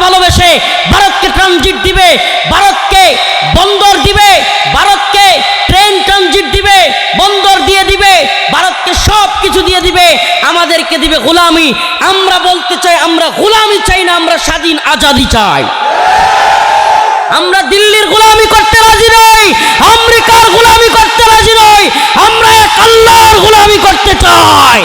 ভালোবেসে ভারতকে ট্রানজিট দিবে, ভারতকে বন্দর দিবে, ভারতকে ট্রেন ট্রানজিট দিবে, বন্দর দিয়ে দিবে, ভারতকে সব কিছু দিয়ে দিবে, আমাদেরকে দিবে গোলামি। আমরা বলতে চাই আমরা গোলামি চাই না, আমরা স্বাধীন আজাদি চাই। আমরা দিল্লির গোলামি করতে রাজি নই, আমেরিকার গোলামি করতে রাজি নই, আমরা এক আল্লাহর গোলামি করতে চাই।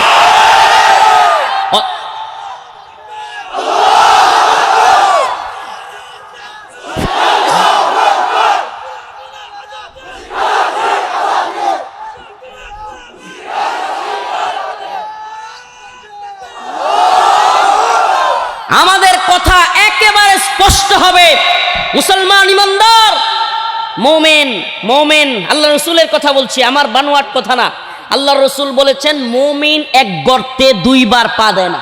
আমাদের কথা একেবারে স্পষ্ট হবে, মুসলমান ইমানদার মুমিন, মুমিন আল্লাহ রসুলের কথা বলছি, আমার বানোয়াট কথা না। আল্লাহ রসুল বলেছেন মুমিন এক গর্তে দুইবার পা দেয় না।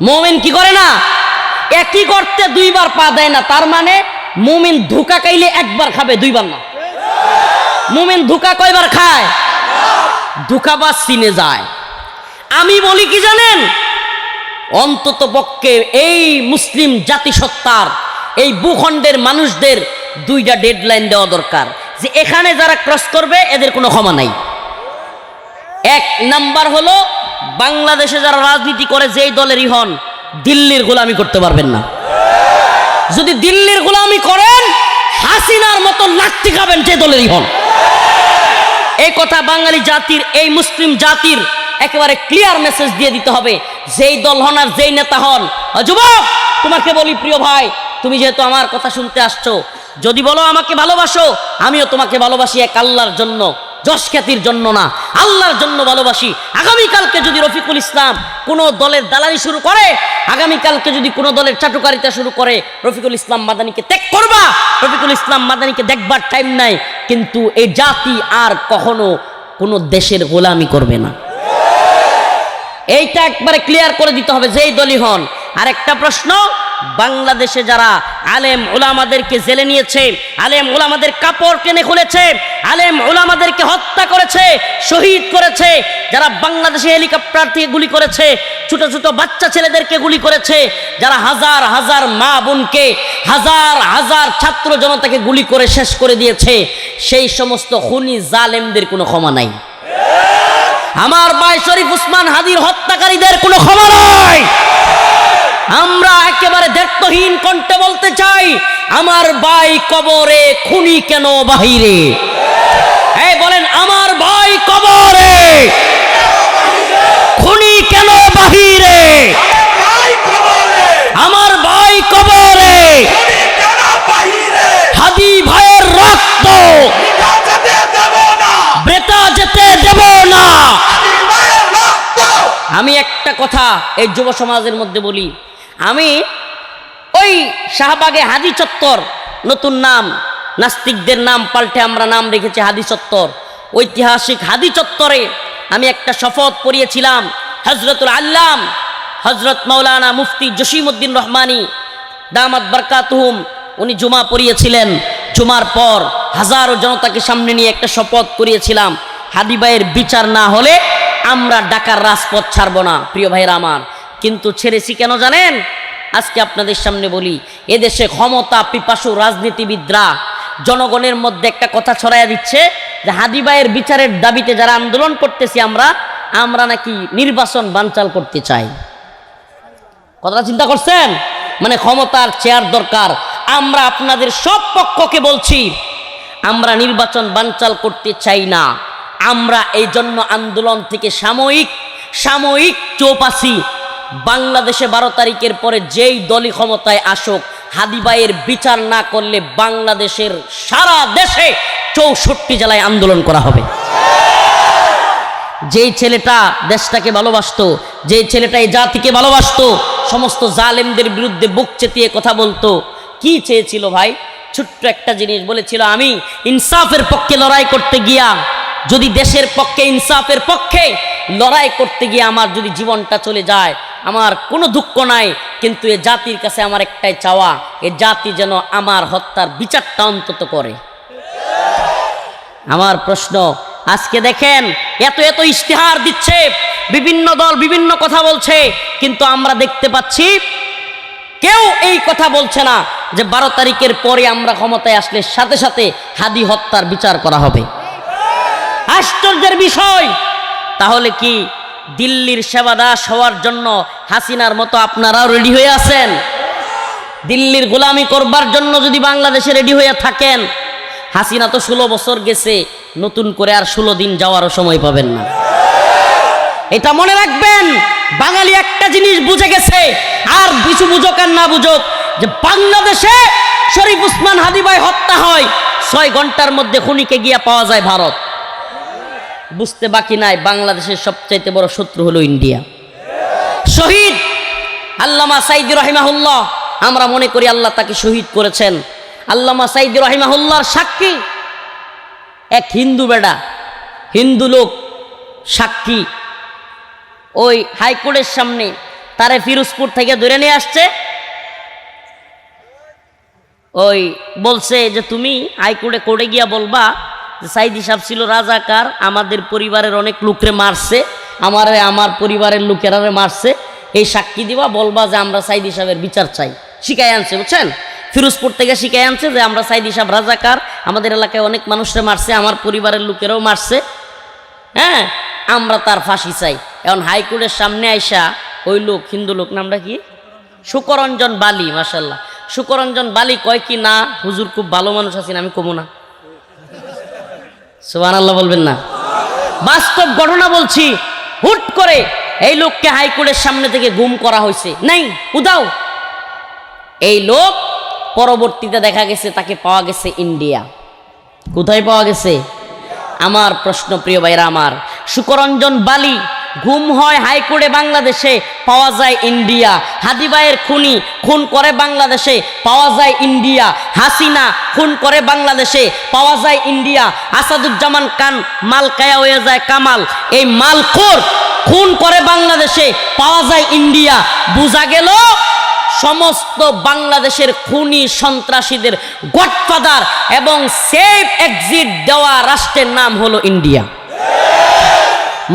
মুমিন কি করে না? একই গর্তে দুইবার পা দেয় না। তার মানে মুমিন ধোঁকা খাইলে একবার খাবে, দুইবার না। মুমিন ধোঁকা কয়বার খায়? ধোঁকাবাজ চিনে যায়। আমি বলি কি জানেন, অন্তত পক্ষে এই মুসলিম জাতিসত্তার এই ভূখণ্ডের মানুষদের দুইটা ডেডলাইন দেওয়া দরকার, যে এখানে যারা ক্রস করবে এদের কোনো ক্ষমা নাই। এক নাম্বার হলো বাংলাদেশে যারা রাজনীতি করে যেই দলেরই হন, দিল্লির গোলামি করতে পারবেন না। যদি দিল্লির গোলামি করেন হাসিনার মতো লাত্তি খাবেন যে দলেরই হন। এই কথা বাঙালি জাতির, এই মুসলিম জাতির একেবারে ক্লিয়ার মেসেজ দিয়ে দিতে হবে। যেই দল হন আর যেই নেতা হন, যুবক তোমাকে বলি প্রিয় ভাই, তুমি যেহেতু আমার কথা শুনতে আসছো, যদি বলো আমাকে ভালোবাসো, আমিও তোমাকে ভালোবাসি এক আল্লাহর জন্য, যশ খ্যাতির জন্য না, আল্লাহর জন্য ভালোবাসি। আগামীকালকে যদি রফিকুল ইসলাম কোনো দলের দালালি শুরু করে, আগামীকালকে যদি কোনো দলের চাটুকারিতা শুরু করে, রফিকুল ইসলাম মাদানিকে ত্যাগ করবা। রফিকুল ইসলাম মাদানিকে দেখবার টাইম নাই, কিন্তু এই জাতি আর কখনো কোনো দেশের গোলামি করবে না। এইটা একবারে ক্লিয়ার করে দিতে হবে যেই দলই হন। আর একটা প্রশ্ন, বাংলাদেশে যারা আলেম ওলামাদেরকে জেলে নিয়েছে, আলেম ওলামাদের কাপড় টেনে খুলেছে, আলেম ওলামাদেরকে হত্যা করেছে, শহীদ করেছে, যারা বাংলাদেশে হেলিকপ্টার থেকে গুলি করেছে, ছোট ছোট বাচ্চা ছেলেদেরকে গুলি করেছে, যারা হাজার হাজার মা বোনকে, হাজার হাজার ছাত্র জনতাকে গুলি করে শেষ করে দিয়েছে, সেই সমস্ত খুনি জালেমদের কোনো ক্ষমা নাই। আমার ভাই শরীফ উসমান হাদির হত্যাকারীদের কোনো ক্ষমা নাই। আমরা একেবারে দায়িত্বহীন কণ্ঠে বলতে চাই, আমার ভাই কবরে, খুনি কেন বাহিরে? এই বলেন, আমার ভাই কবরে, খুনি কেন বাহিরে? আমার ভাই কবরে, হাদি ভাইয়ের রক্ত বৃথা যেতে দেব না। আমি একটা কথা এই যুব সমাজের মধ্যে বলি, আমি ওই শাহবাগে হাদি চত্বর, নতুন নাম, নাস্তিকদের নাম পাল্টে আমরা নাম রেখেছি হাদি চত্বর, ঐতিহাসিক হাদি চত্বরে আমি একটা শপথ পড়িয়েছিলাম। হজরতুল আল্লাম হজরত মাওলানা মুফতি জসিমউদ্দিন রহমানী দামাত বরকাতুহুম, উনি জুমা পড়িয়েছিলেন। জুমার পর হাজারো জনতাকে সামনে নিয়ে একটা শপথ করিয়েছিলাম, হাদি ভাইয়ের বিচার না হলে আমরা ঢাকার রাজপথ ছাড়ব না। প্রিয় ভাইরা আমার, কিন্তু ছেড়েছি কেন জানেন? আজকে আপনাদের সামনে বলি, এদেশে ক্ষমতা পিপাসু রাজনীতিবিদরা জনগণের মধ্যে একটা কথা ছড়াইয়া দিচ্ছে যে হাদি ভাইয়ের বিচারের দাবিতে যারা আন্দোলন করতেছি আমরা নাকি নির্বাচন বানচাল করতে চাই। কথাটা চিন্তা করছেন? মানে ক্ষমতার চেয়ার দরকার। আমরা আপনাদের সব পক্ষকে বলছি, আমরা নির্বাচন বানচাল করতে চাই না। আমরা এই জন্য আন্দোলন থেকে সাময়িক চৌপাশি, বাংলাদেশে 12 তারিখের পরে যেই দলই ক্ষমতায় আসুক, হাদি ভাইয়ের বিচার না করলে বাংলাদেশের সারা দেশে 64 জেলায় আন্দোলন করা হবে। যেই ছেলেটা দেশটাকে ভালোবাসতো, যেই ছেলেটা এই জাতিকে ভালোবাসতো, সমস্ত জালেমদের বিরুদ্ধে বুক চেতিয়ে কথা বলতো, কি চেয়েছিল ভাই? ছোট্ট একটা জিনিস বলেছিল, আমি ইনসাফের পক্ষে লড়াই করতে গিয়া, যদি দেশের পক্ষে, ইনসাফের পক্ষে লড়াই করতে গিয়ে আমার যদি জীবনটা চলে যায়, আমার কোনো দুঃখ নাই, কিন্তু এ জাতির কাছে আমার একটাই চাওয়া, এ জাতি যেন আমার হত্যার বিচারটা অন্তত করে। আমার প্রশ্ন, আজকে দেখেন এত ইশতেহার দিচ্ছে, বিভিন্ন দল বিভিন্ন কথা বলছে, কিন্তু আমরা দেখতে পাচ্ছি কেউ এই কথা বলছে না যে 12 তারিখের পরে আমরা ক্ষমতায় আসলে সাথে সাথে হাদি হত্যার বিচার করা হবে। আশ্চর্যের বিষয়, তাহলে কি দিল্লির সেবাদাস হওয়ার জন্য হাসিনার মতো আপনারাও রেডি হয়ে আছেন? দিল্লির গোলামি করবার জন্য যদি বাংলাদেশে রেডি হয়ে থাকেন, হাসিনা তো 16 বছর গেছে, নতুন করে আর 16 দিন যাওয়ারও সময় পাবেন না। এটা মনে রাখবেন, বাঙালি একটা জিনিস বুঝে গেছে, আর কিছু বুঝুক আর না বুঝুক, যে বাংলাদেশে শরীফ উসমান হাদি ভাই হত্যা হয়, 6 ঘন্টার মধ্যে খুনিকে গিয়া পাওয়া যায় ভারত। বুঝতে বাকি নাই বাংলাদেশের সবচাইতে বড় শত্রু হলো ইন্ডিয়া। শহীদ আল্লামা সাইদি রহিমাহুল্লাহ, আমরা মনে করি আল্লাহ তাকে শহীদ করেছেন। আল্লামা সাইদি রহিমাহুল্লাহর সাক্ষী এক হিন্দু বেডা, হিন্দু লোক সাক্ষী। ওই হাইকোর্টের সামনে তারে ফিরোজপুর থেকে ধরে নিয়ে আসছে, ওই বলছে যে তুমি হাইকোর্টে কোর্টে গিয়া বলবা যে সাইদি সাহেব ছিল রাজাকার, আমাদের পরিবারের অনেক লোকরে মারছে, আমার পরিবারের লোকেরারে মারছে, এই সাক্ষী দিবা, বলবা যে আমরা সাইদি সাহেবের বিচার চাই। শিখাই আনছে, বুঝছেন, ফিরোজপুর থেকে শিখাই আনছে যে আমরা সাইদি সাহেব রাজাকার, আমাদের এলাকায় অনেক মানুষরে মারছে, আমার পরিবারের লোকেরাও মারছে, হ্যাঁ, আমরা তার ফাঁসি চাই। এখন হাইকোর্টের সামনে আইসা ওই লোক, হিন্দু লোক, নামটা কি, সুকরঞ্জন বালি, মাশাল্লাহ, সুকরঞ্জন বালি কয় কি, না হুজুর খুব ভালো মানুষ আছেন, আমি কমু না। সুবহানাল্লাহ বলবেন না? বাস্তব ঘটনা বলছি। হুট করে এই লোককে হাইকোর্টের সামনে থেকে গুম করা হয়েছে, নাই উদাও। এই লোক পরবর্তীতে দেখা গেছে তাকে পাওয়া গেছে ইন্ডিয়া। কোথায় পাওয়া গেছে? আমার প্রশ্ন, প্রিয় ভাইরা আমার, সুকরঞ্জন বালি গুম হয় হাইকোর্টে বাংলাদেশে, পাওয়া যায় ইন্ডিয়া। হাদি ভাইয়ের খুনি খুন করে বাংলাদেশে, পাওয়া যায় ইন্ডিয়া। হাসিনা খুন করে বাংলাদেশে, পাওয়া যায় ইন্ডিয়া। আসাদুজ্জামান খান মালকায়া হয়ে যায় কামাল, এই মালখোর খুন করে বাংলাদেশে, পাওয়া যায় ইন্ডিয়া। বোঝা গেল সমস্ত বাংলাদেশের খুনি সন্ত্রাসীদের গডফাদার এবং সেফ এক্সিট দেওয়া রাষ্ট্রের নাম হলো India.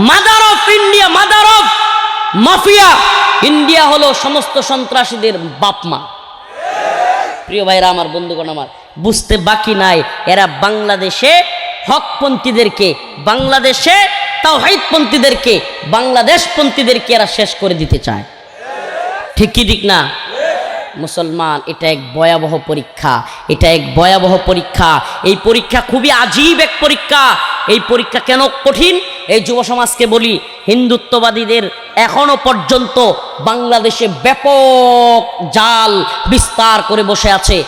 Mother of India, mother of mafia. India হলো সমস্ত সন্ত্রাসীদের বাপমা। প্রিয় ভাইরা আমার, বন্ধুগণ আমার, বুঝতে বাকি নাই এরা বাংলাদেশে হকপন্থীদেরকে, বাংলাদেশে তাওহীদপন্থীদেরকে, বাংলাদেশপন্থীদেরকে এরা শেষ করে দিতে চায়। ঠিক কি ঠিক না? মুসলমান, এটা এক ভয়াবহ পরীক্ষা, এটা এক ভয়াবহ পরীক্ষা। এই পরীক্ষা খুবই আজীব এক পরীক্ষা। এই পরীক্ষা কেন কঠিন? এই যুব সমাজকে বলি, হিন্দুত্ববাদীদের এখনো পর্যন্ত বাংলাদেশে ব্যাপক জাল বিস্তার করে বসে আছে।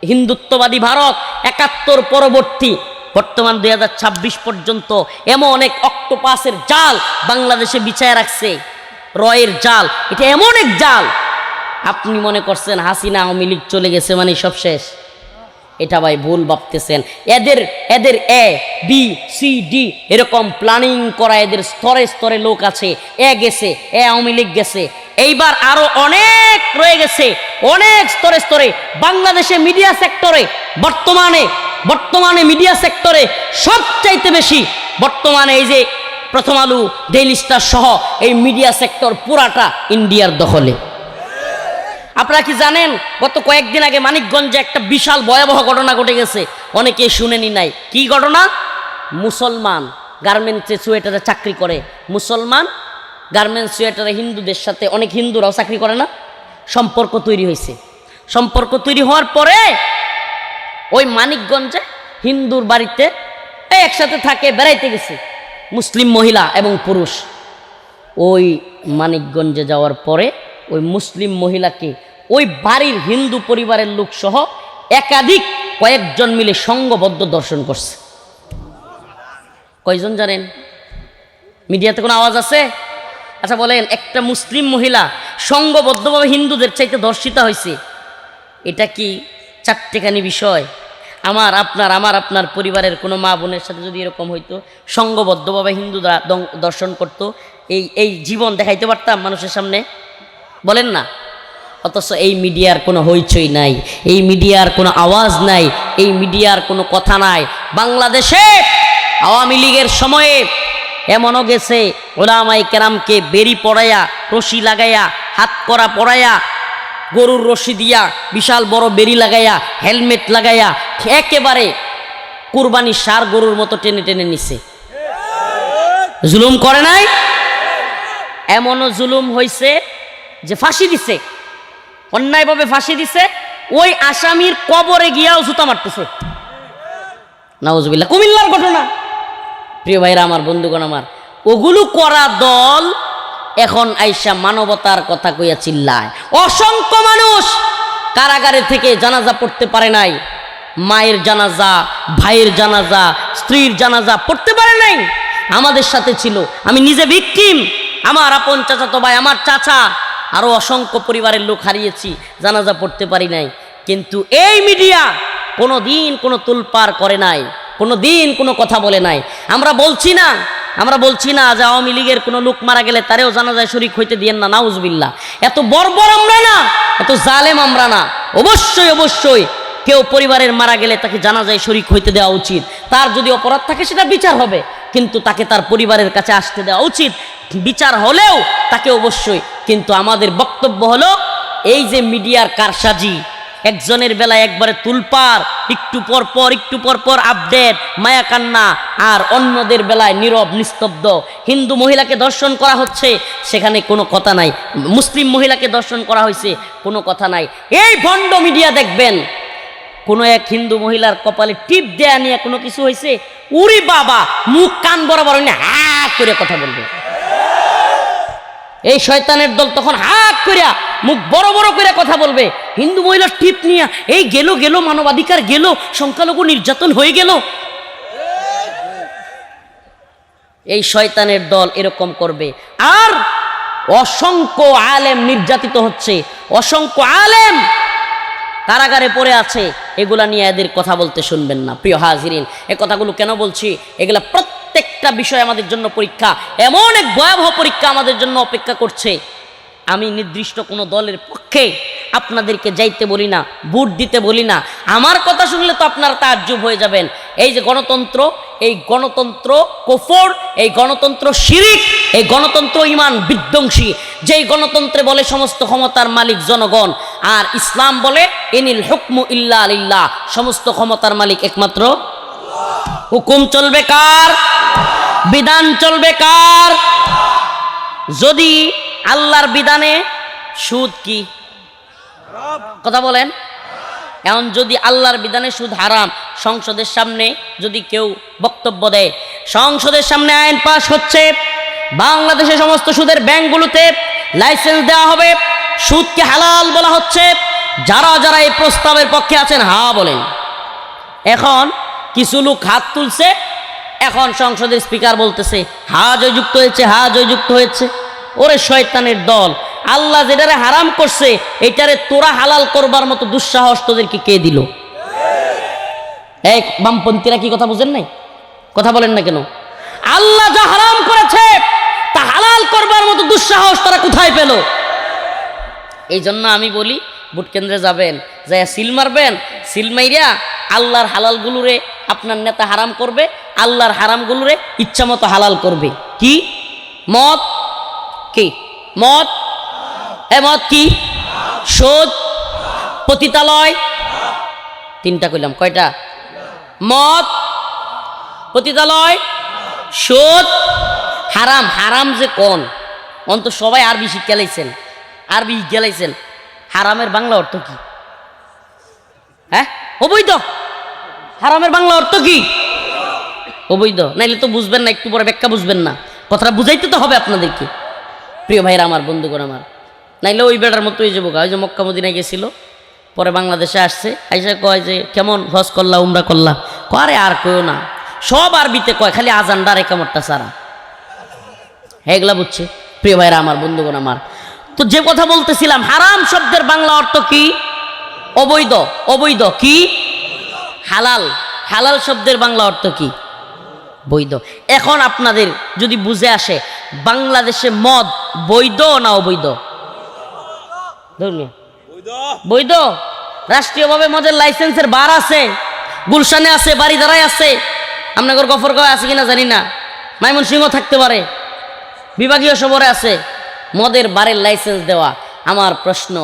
হিন্দুত্ববাদী ভারত 71 পরবর্তী বর্তমান 2026 পর্যন্ত এমন অনেক অক্টোপাসের জাল বাংলাদেশে বিছায় রাখছে, রয়ের জাল। এটা এমন এক জাল, আপনি মনে করছেন হাসিনা আওয়ামী লীগ চলে গেছে মানে সব শেষ। এটা ভাই ভুল ভাবতেছেন। এদের এ বি সি ডি এরকম প্ল্যানিং করা, এদের স্তরে স্তরে লোক আছে। এ গেছে, এ আওয়ামী লীগ গেছে, এইবার আরো অনেক রয়ে গেছে, অনেক স্তরে স্তরে। বাংলাদেশে মিডিয়া সেক্টরে বর্তমানে মিডিয়া সেক্টরে সবচাইতে বেশি বর্তমানে এই যে প্রথম আলো, ডেইলি স্টার সহ এই মিডিয়া সেক্টর পুরাটা ইন্ডিয়ার দখলে। আপনারা কি জানেন, গত কয়েকদিন আগে মানিকগঞ্জে একটা বিশাল ভয়াবহ ঘটনা ঘটে গেছে, অনেকে শুনেনি নাই। কি ঘটনা? মুসলমান গার্মেন্টসে সোয়েটারে চাকরি করে, মুসলমান গার্মেন্টস সোয়েটারে হিন্দুদের সাথে, অনেক হিন্দুরাও চাকরি করে না, সম্পর্ক তৈরি হয়েছে। সম্পর্ক তৈরি হওয়ার পরে ওই মানিকগঞ্জে হিন্দুর বাড়িতে একসাথে থাকে, বেড়াইতে গেছে মুসলিম মহিলা এবং পুরুষ। ওই মানিকগঞ্জে যাওয়ার পরে ওই মুসলিম মহিলাকে ওই বাড়ির হিন্দু পরিবারের লোক সহ একাধিক কয়েকজন মিলে সংঘবদ্ধ দর্শন করছে। কয়জন জানেন? মিডিয়াতে কোনো আওয়াজ আছে? আচ্ছা বলেন, একটা মুসলিম মহিলা সংঘবদ্ধভাবে হিন্দুদের চাইতে ধর্ষিতা হয়েছে, এটা কি চারটেখানি বিষয়? আমার আপনার পরিবারের কোনো মা বোনের সাথে যদি এরকম হইতো, সংঘবদ্ধভাবে হিন্দুরা দর্শন করত, এই জীবন দেখাইতে পারতাম মানুষের সামনে? বলেন না। অথচ এই মিডিয়ার কোনো হইচই নাই, এই মিডিয়ার কোনো আওয়াজ নাই, এই মিডিয়ার কোনো কথা নাই। বাংলাদেশে আওয়ামী লীগের সময়ে এমনও গেছে, ওলামায়ে কেরামকে বেরি পড়াইয়া, রশি লাগাইয়া, হাত করা পড়াইয়া গরুর রশি দিয়া বিশাল বড় বেরি লাগাইয়া হেলমেট লাগাইয়া একেবারে কুরবানির ষাঁড় গরুর মতো টেনে টেনে নিছে। জুলুম করে নাই? এমনও জুলুম হইছে যে ফাঁসি দিছে, অন্যায়ভাবে ফাঁসি দিছে, ওই আসামির কবরে গিয়াও জুতা মারতেছে। নাউজুবিল্লাহ। কুমিল্লার ঘটনা। প্রিয় ভাইরা আমার, বন্ধুগণ আমার, ওগুলো করা দল এখন আইসা মানবতার কথা কইয়া চিল্লায়। অসংখ্য মানুষ কারাগারে থেকে জানাজা পড়তে পারে নাই, মায়ের জানাজা, ভাইয়ের জানাজা, স্ত্রীর জানাজা পড়তে পারে নাই, আমাদের সাথে ছিল। আমি নিজে ভিকটিম, আমার আপন চাচাতো ভাই, আমার চাচা, আরো অসংখ্য পরিবারের লোক হারিয়েছি, জানাজা পড়তে পারি নাই। কিন্তু এই মিডিয়া কোনো দিন কোনো তুলপার করে নাই, কোনো দিন কোনো কথা বলে নাই। আমরা বলছি না যে আওয়ামী লীগের কোনো লোক মারা গেলে তারেও জানাজায় শরীক হইতে দিয়েন না, নাউজুবিল্লাহ। এত বর্বর আমরা না, এত জালেম আমরা না। অবশ্যই কেউ পরিবারের মারা গেলে তাকে জানাজায় শরীক হইতে দেওয়া উচিত। তার যদি অপরাধ থাকে সেটা বিচার হবে, কিন্তু তাকে তার পরিবারের কাছে আসতে দেওয়া উচিত। বিচার হলেও তাকে অবশ্যই। কিন্তু আমাদের বক্তব্য হলো, এই যে মিডিয়ার কারসাজি, একজনের বেলায় একবারে তুলপার, একটু পর পর আপডেট, মায়া কান্না, আর অন্যদের বেলায় নীরব নিস্তব্ধ। হিন্দু মহিলাকে ধর্ষণ করা হচ্ছে, সেখানে কোনো কথা নাই। মুসলিম মহিলাকে ধর্ষণ করা হয়েছে, কোনো কথা নাই। এই ভণ্ড মিডিয়া দেখবেন, কোনো এক হিন্দু মহিলার কপালে টিপ দেয়া নিয়ে কোনো কিছু হয়েছে, উরি বাবা, মুখ কান বরাবর হা করে কথা বলবে। এই শয়তানের দল তখন হাত করিয়া মুখ বড় বড় করে কথা বলবে। হিন্দু মহিলার টিপ নিয়ে এই গেল মানবাধিকার গেল, সংখ্যালঘু নির্যাতন হয়ে গেল। এই শয়তানের দল এরকম করবে। আর অসংখ্য আলেম নির্যাতিত হচ্ছে, অসংখ্য আলেম কারাগারে পড়ে আছে, এগুলা নিয়ে এদের কথা বলতে শুনবেন না। প্রিয় হাজিরিন, এ কথাগুলো কেন বলছি? এগুলা প্রত্যেকটা বিষয় আমাদের জন্য পরীক্ষা, এমন এক ভয়াবহ পরীক্ষা আমাদের জন্য অপেক্ষা করছে। আমি নির্দিষ্ট কোনো দলের পক্ষে আপনাদেরকে যাইতে বলি না, ভোট দিতে বলি না। আমার কথা শুনলে তো আপনারা তাজ্জুব হয়ে যাবেন। এই যে গণতন্ত্র, এই গণতন্ত্র কুফর, এই গণতন্ত্র শিরিক, এই গণতন্ত্র ঈমান বিধ্বংসী। যেই গণতন্ত্রে বলে সমস্ত ক্ষমতার মালিক জনগণ, আর ইসলাম বলে ইনিল হুকমু ইল্লা লিল্লাহ, সমস্ত ক্ষমতার মালিক একমাত্র আল্লাহ। হুকুম চলবে কার? বিধান চলবে কার? যদি আল্লাহর বিধানে সুদ কি? কথা বলেন। এখন যদি আল্লাহর বিধানে সুদ হারাম, সংসদের সামনে যদি কেউ বক্তব্য দেয়, সংসদের সামনে আইন পাস হচ্ছে, বাংলাদেশের সমস্ত সুদের ব্যাংকগুলোতে লাইসেন্স দেওয়া হবে, সুদকে হালাল বলা হচ্ছে, যারা যারা এই প্রস্তাবের পক্ষে আছেন হা বলেন। এখন কিছু লোক হাত তুলছে, এখন সংসদের স্পিকার বলতেছে হা জয়যুক্ত হয়েছে, হা জয়যুক্ত হয়েছে। ওরে শয়তানের দল, আল্লাহ যেটারে হারাম করছে এটারে তোরা হালাল করবার মতো দুঃসাহস তোদেরকে কে দিল? এই বামপন্থীরা কি কথা বুঝেন নাই? কথা বলেন না কেন? আল্লাহ যা হারাম করেছে তা হালাল করবার মতো দুঃসাহস তারা কোথায় পেল? এই জন্য আমি বলি, ভোট কেন্দ্রে যাবেন, যাই সিল মারবেন, সিল মাইরা আল্লাহর হালালগুলোরে আপনার নেতা হারাম করবে, আল্লাহর হারামগুলোরে ইচ্ছা মতো হালাল করবে। কি মদ? কি মদ? মদ কি? সুদ, পতিতালয়, তিনটা কইলাম, কয়টা? মদ, পতিতালয়, সুদ, হারাম। হারাম যে কোন অন্ত সবাই আরবি শিক্ষা লাইছেন, আরবি গেলাইছেন। হারামের বাংলা অর্থ কি? হ্যাঁ, অবৈধ। হারামের বাংলা অর্থ কি? অবৈধ। নাইলে তো বুঝবেন না, একটু পরে ব্যাখ্যা বুঝবেন না, কথাটা বুঝাইতে তো হবে আপনাদেরকে। প্রিয় ভাইরা আমার, বন্ধুগণ আমার, নাইলে ওই বেটার মতো হয়ে যাবো। ওই যে মক্কা মদিনায় গেছিল, পরে বাংলাদেশে আসছে, আইসা কয় যে কেমন হজ করলা, উমরা করলা? করে আর কেউ না, সব আরবিতে কয়, খালি আজানডা রেখামতটা সারা, এগুলা বুঝছে। প্রিয় ভাইরা আমার, বন্ধুগণ আমার, তো যে কথা বলতেছিলাম, হারাম শব্দের বাংলা অর্থ কি? অবৈধ। অবৈধ কি? হালাল। হালাল শব্দের বাংলা অর্থ কি? বৈধ। এখন আপনাদের যদি বুঝে আসে, বাংলাদেশে মদ বৈধ না অবৈধ? বৈধ। রাষ্ট্রীয়ভাবে মদের লাইসেন্সের বার আছে, গুলশানে আছে, বাড়িধারায় আছে, আপনাদের গফরগাঁও আছে কিনা জানি না, ময়মনসিংহ থাকতে পারে, বিভাগীয় শহরে আছে মদের বারের লাইসেন্স দেওয়া। আমার প্রশ্ন,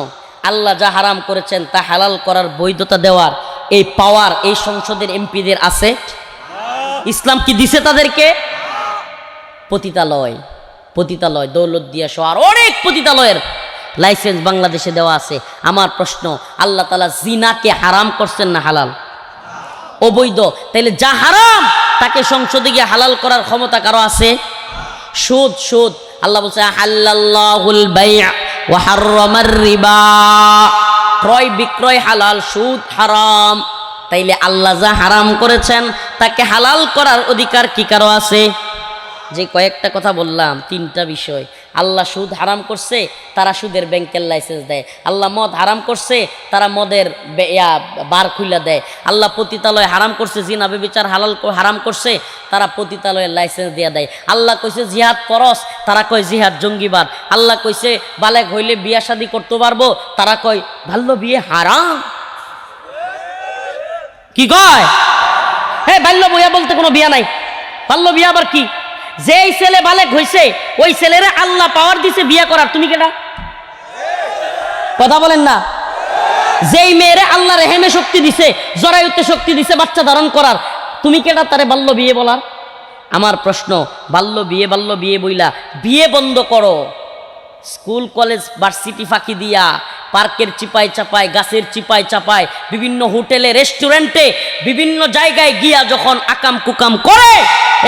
আল্লাহ যা হারাম করেছেন তা হালাল করার বৈধতা দেওয়ার এই পাওয়ার এই সংসদের এমপিদের আছে? ইসলাম কি দিছে তাদেরকে? পতিতালয়, পতিতালয় দৌলতদিয়া সহ আর অনেক পতিতালয়ের লাইসেন্স বাংলাদেশে দেওয়া আছে। আমার প্রশ্ন, আল্লাহ তাআলা জিনাকে হারাম করছেন না হালাল? অবৈধ। তাইলে যা হারাম তাকে সংসদে গিয়ে হালাল করার ক্ষমতা কারো আছে? সুদ, সুদ আল্লাহ বলছে হাল্লাল্লাহুল বাই'a ওয়া হাররামার রিবা, ক্রয় বিক্রয় হালাল, সুদ হারাম। তাইলে আল্লাহ যা হারাম করেছেন তাকে হালাল করার অধিকার কি কারো আছে? যে কয়েকটা কথা বললাম, তিনটা বিষয়। আল্লাহ সুদ হারাম করছে, তারা সুদের ব্যাংকের লাইসেন্স দেয়। আল্লাহ মদ হারাম করছে, তারা মদের বার খুলে দেয়। আল্লাহ পতিতালয় হারাম করছে, জিনা ব্যভিচার হারাম করছে, তারা পতিতালয়ের লাইসেন্স দিয়ে দেয়। আল্লাহ কইছে জিহাদ ফরজ, তারা কয় জিহাদ জঙ্গিবাদ। আল্লাহ কইছে বালেগ হইলে বিয়া শাদী করতে পারবো, তারা কয় বাল্য বিয়ে হারাম। কি কয়? হ্যাঁ, বাল্য বিয়া বলতে কোনো বিয়া নাই। বাল্য বিয়া আবার কি? যেই ছেলে বালেগ হইছে ওই ছেলেরে আল্লাহ পাওয়ার দিছে বিয়ে করার, তুমি কেডা? কথা বলেন না। যেই মেয়েরে আল্লাহ রেহেমে শক্তি দিছে, জরায়ুতে শক্তি দিছে বাচ্চা ধারণ করার, তুমি কেডা তারে বাল্য বিয়ে বলার? আমার প্রশ্ন, বাল্য বিয়ে বইলা বিয়ে বন্ধ করো। স্কুল কলেজ ভার্সিটি ফাঁকি দিয়া, পার্কের চিপায় চাপায়, গাছের চিপায় চাপায়, বিভিন্ন হোটেলে রেস্টুরেন্টে বিভিন্ন জায়গায় গিয়া যখন আকাম কুকাম করে,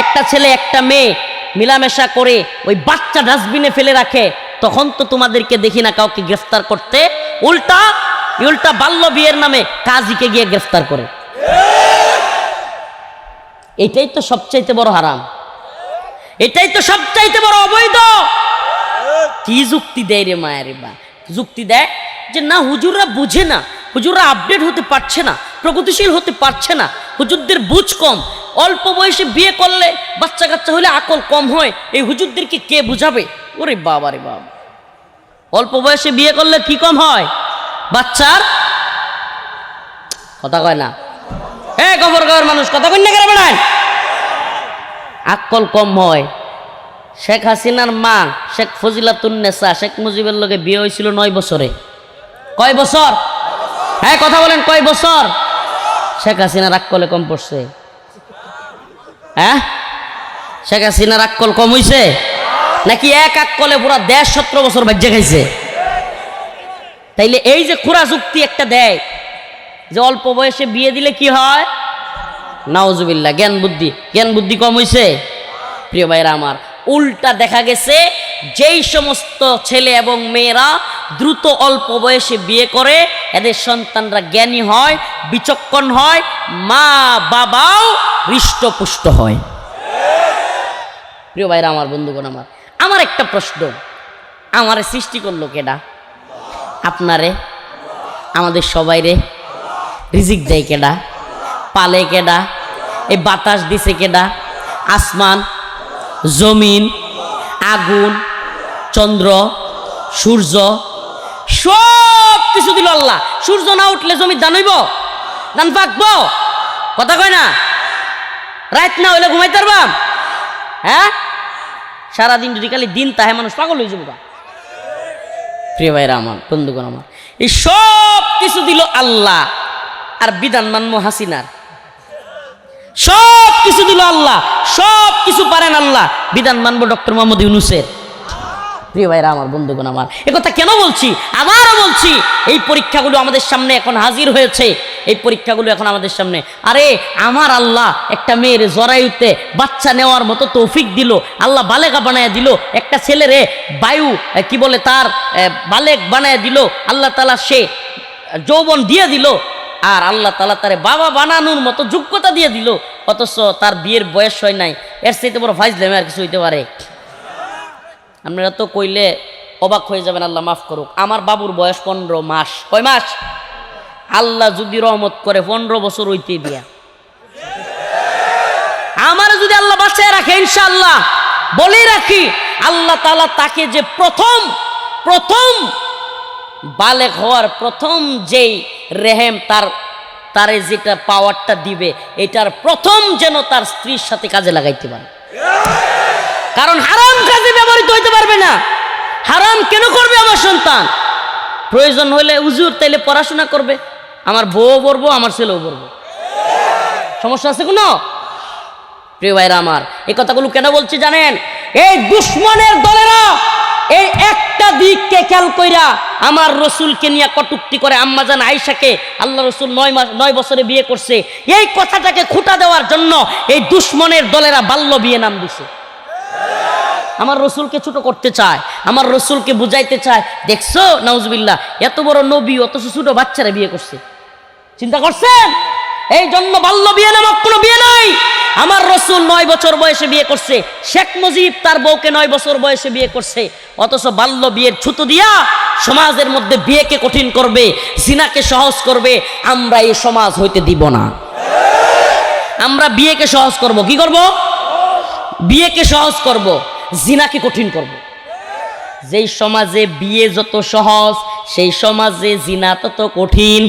একটা ছেলে একটা মেয়ে মিলামেশা করে ওই বাচ্চা ডাস্টবিনে ফেলে রাখে, তখন তো তোমাদেরকে দেখি না কাউকে গ্রেফতার করতে। উল্টা বাল্য বিয়ের নামে কাজীকে গিয়ে গ্রেফতার করে। এটাই তো সবচাইতে বড় হারাম, এটাই তো সবচাইতে বড় অবৈধ। কি যুক্তি দেয় রে মায়া রে বা? যুক্তি দেয় যে না হুজুররা বুঝে না, হুজুররা আপডেট হতে পারছে না, প্রগতিশীল হতে পারছে না, হুজুরদের বুঝ কম, অল্প বয়সে বিয়ে করলে বাচ্চা কাচ্চা হলে আকল কম হয়, এই হুজুরদেরকে কে বুঝাবে? ওরে বাবা রে বাবা, অল্প বয়সে বিয়ে করলে কি কম হয়? বাচ্চার কথা কয় না। হ্যাঁ, গবর মানুষ কথা কই না কেন বেড়ায়? আকল কম হয়। শেখ হাসিনার মা শেখ ফজিলাতুন্নেসা শেখ মুজিবের লগে বিয়ে হয়েছিল 9 বছরে। কয় বছর? হ্যাঁ কথা বলেন, কয় বছর? শেখ হাসিনার আকলে কম পড়ছে? হ্যাঁ, শেখ হাসিনার আকল কম হইছে নাকি এক আকলে পুরা দেশ 17 বছর বাজ্যে খাইছে? তাইলে এই যে খুরা যুক্তি একটা দেয় যে অল্প বয়সে বিয়ে দিলে কি হয়, নাউজুবিল্লাহ, জ্ঞান বুদ্ধি কম হইছে। প্রিয় ভাইরা আমার, উল্টা দেখা গেছে যেই সমস্ত ছেলে এবং মেয়েরা দ্রুত অল্প বয়সে বিয়ে করে, এদের সন্তানরা জ্ঞানী হয়, বিচক্ষণ হয়, মা বাবাও হৃষ্টপুষ্ট হয়। প্রিয় ভাইরা আমার, বন্ধুগণ আমার একটা প্রশ্ন, আমারে সৃষ্টি করলো কেডা? আপনারে, আমাদের সবাইরে রিজিক দেয় কেডা? পালে কেডা? এই বাতাস দিছে কেডা? আসমান, জমিন, আগুন, চন্দ্র, সূর্য, সব কিছু দিল আল্লাহ। সূর্য না উঠলে জমি ধান হইব? ধান পাকবো? কথা কয় না? রাত না হইলে ঘুমাইতে পারবাম? হ্যাঁ, সারাদিন যদি খালি দিন তাহে মানুষ পাগল হয়ে যাবো। প্রিয় ভাইরা আমার, বন্ধুগণ আমার, এই সব কিছু দিল আল্লাহ, আর বিধান মানবো হাসিনার। সব কিছু দিল আল্লাহ, সব কিছু পারেন আল্লাহ, বিধান মানবো ডক্টর মোহাম্মদ ইউনূসের। প্রিয় ভাইরা আমার, বন্ধুগণ আমার, একথা কেন বলছি? আবারও বলছি, এই পরীক্ষাগুলো আমাদের সামনে এখন হাজির হয়েছে। এই পরীক্ষাগুলো এখন আমাদের সামনে। আরে আমার আল্লাহ একটা মেয়ের জরায়ুতে বাচ্চা নেওয়ার মতো তৌফিক দিল, আল্লাহ বালেগা বানায় দিল, একটা ছেলেরে বায়ু কি বলে তার বালেগ বানায় দিল, আল্লাহ তাআলা সে যৌবন দিয়ে দিল, আর আল্লাহ তাআলা তারে বাবা বানানোর মতো যোগ্যতা দিয়ে দিল, অথচ তার বিয়ের বয়স হয় নাই। এর চাইতে বড় ফাইজলামি আর কিছু হইতে পারে? আপনারা তো কইলে অবাক হয়ে যাবেন, আল্লাহ মাফ করুক। আমার বাবুর বয়স 15 মাস। কয় মাস? আল্লাহ যদি রহমত করে 15 বছর হইতে দিয়া, আমার যদি আল্লাহ বাঁচায় রাখে, ইনশাআল্লাহ বলে রাখি, আল্লাহ তাআলা তাকে যে প্রথম বালেগ হওয়ার প্রথম যেই রেহেম তারে যেটা পাওয়ারটা দিবে, এটার প্রথম যেন তার স্ত্রীর সাথে কাজে লাগাইতে পারে। কারণ হারাম কাজে ব্যবহৃত হইতে পারবে না। হারাম কেন করবে আমার সন্তান? প্রয়োজন হলে হুজুর তাইলে পড়াশোনা করবে, আমার বউ পড়বো, আমার ছেলেও পড়বো, সমস্যা আছে কোনো? প্রিয় ভাইরা আমার, এই কথাগুলো কেন বলছি জানেন? এই দুশ্মনের দলেরা এই একটা দিককে খেয়াল কইরা আমার রসুলকে নিয়ে কটূক্তি করে। আম্মাজান আয়েশাকে আল্লাহ রসুল 9 বছরে বিয়ে করছে, এই কথাটাকে খুঁটা দেওয়ার জন্য এই দুশ্মনের দলেরা বাল্য বিয়ে নাম দিছে। আমার রসুলকে ছোট করতে চায়, আমার রসুলকে বুঝাইতে চায়, দেখছো নাউজুবিল্লাহ এত বড় নবী অথচ ছোট বাচ্চারা বিয়ে করছে। চিন্তা করছেন? এই জন্য বাল্য বিয়ে নামক কোনো বিয়ে নাই। আমার রসুল 9 বছর বয়সে বিয়ে করছে, শেখ মুজিব তার বউকে 9 বছর বয়সে বিয়ে করছে, অথচ বাল্য বিয়ের ছুতো দিয়া সমাজের মধ্যে বিয়েকে কঠিন করবে, জিনাকে সহজ করবে। আমরা এই সমাজ হইতে দিব না। আমরা বিয়েকে সহজ করব। কি করব? বিয়েকে সহজ করব, জিনাকে কঠিন করব। যেই সমাজে বিয়ে যত সহজ সেই সমাজে জিনা তত কঠিন।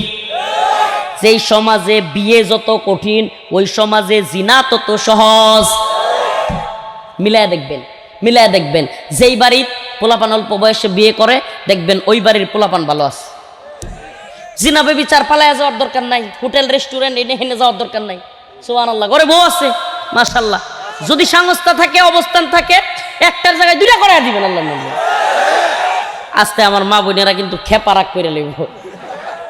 যেই সমাজে বিয়ে যত কঠিন ওই সমাজে জিনা তত সহজ। মিলায় দেখবেন, মিলায় দেখবেন। যেই বাড়ির পোলাপান অল্প বয়সে বিয়ে করে দেখবেন ওই বাড়ির পোলাপান ভালো আছে। জিনা বেবিচার পালায় যাওয়ার দরকার নাই, হোটেল রেস্টুরেন্ট এনে হেনে যাওয়ার দরকার নাই। সুবহানাল্লাহ, ঘরে বউ আছে মাশাআল্লাহ। যদি সংস্থা থাকে, অবস্থান থাকে, একটার জায়গায় দুইটা করে দিবেন আল্লাহর নামে। আস্তে আমার মা বোনেরা কিন্তু খেপা রাগ করে লইব।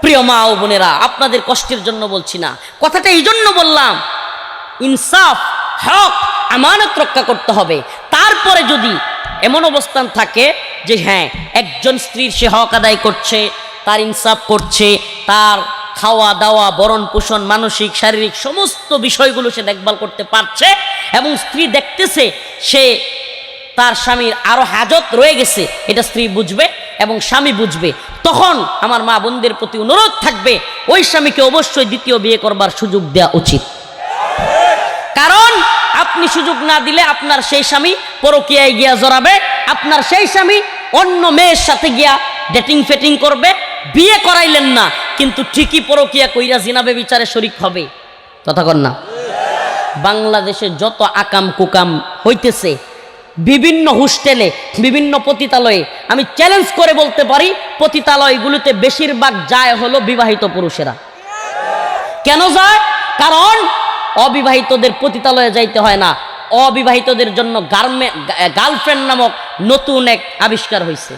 প্রিয় মা ও বোনেরা, আপনাদের কষ্টের জন্য বলছি না, কথাটা এই জন্য বললাম, ইনসাফ, হক, আমানত রক্ষা করতে হবে। তারপরে যদি এমন অবস্থান থাকে যে হ্যাঁ একজন স্ত্রীর সে হক আদায় করছে, তার ইনসাফ করছে, তার খাওয়া দাওয়া, বরণ পোষণ, মানসিক শারীরিক সমস্ত বিষয়গুলো সে দেখভাল করতে পারছে, এবং স্ত্রী দেখতেছে সে তার স্বামীর আরো হাজত রয়ে গেছে, এটা স্ত্রী বুঝবে এবং স্বামী বুঝবে, তখন আমার মা বোনদের প্রতি অনুরোধ থাকবে ওই স্বামীকে অবশ্যই দ্বিতীয় বিয়ে করবার সুযোগ দেওয়া উচিত। কারণ আপনি সুযোগ না দিলে আপনার সেই স্বামী পরকীয়ায় গিয়া জড়াবে, আপনার সেই স্বামী অন্য মেয়ের সাথে গিয়া ডেটিং ফেটিং করবে। বিয়ে করাইলেন না কিন্তু ঠিকই পরকীয়া কইরা জিনা বেবিচারে শরীক হবে। কথা কন না? বাংলাদেশে যত আকাম কুকাম হইতেছে বিভিন্ন হোস্টেলে, বিভিন্ন পতিতালয়ে, আমি চ্যালেঞ্জ করে বলতে পারি পতিতালয়গুলোতে বেশিরভাগ যায় হলো বিবাহিত পুরুষেরা। কেন যায়? কারণ অবিবাহিতদের পতিতালয়ে যাইতে হয় না, অবিবাহিতদের জন্য গার্লফ্রেন্ড নামক নতুন এক আবিষ্কার হয়েছে।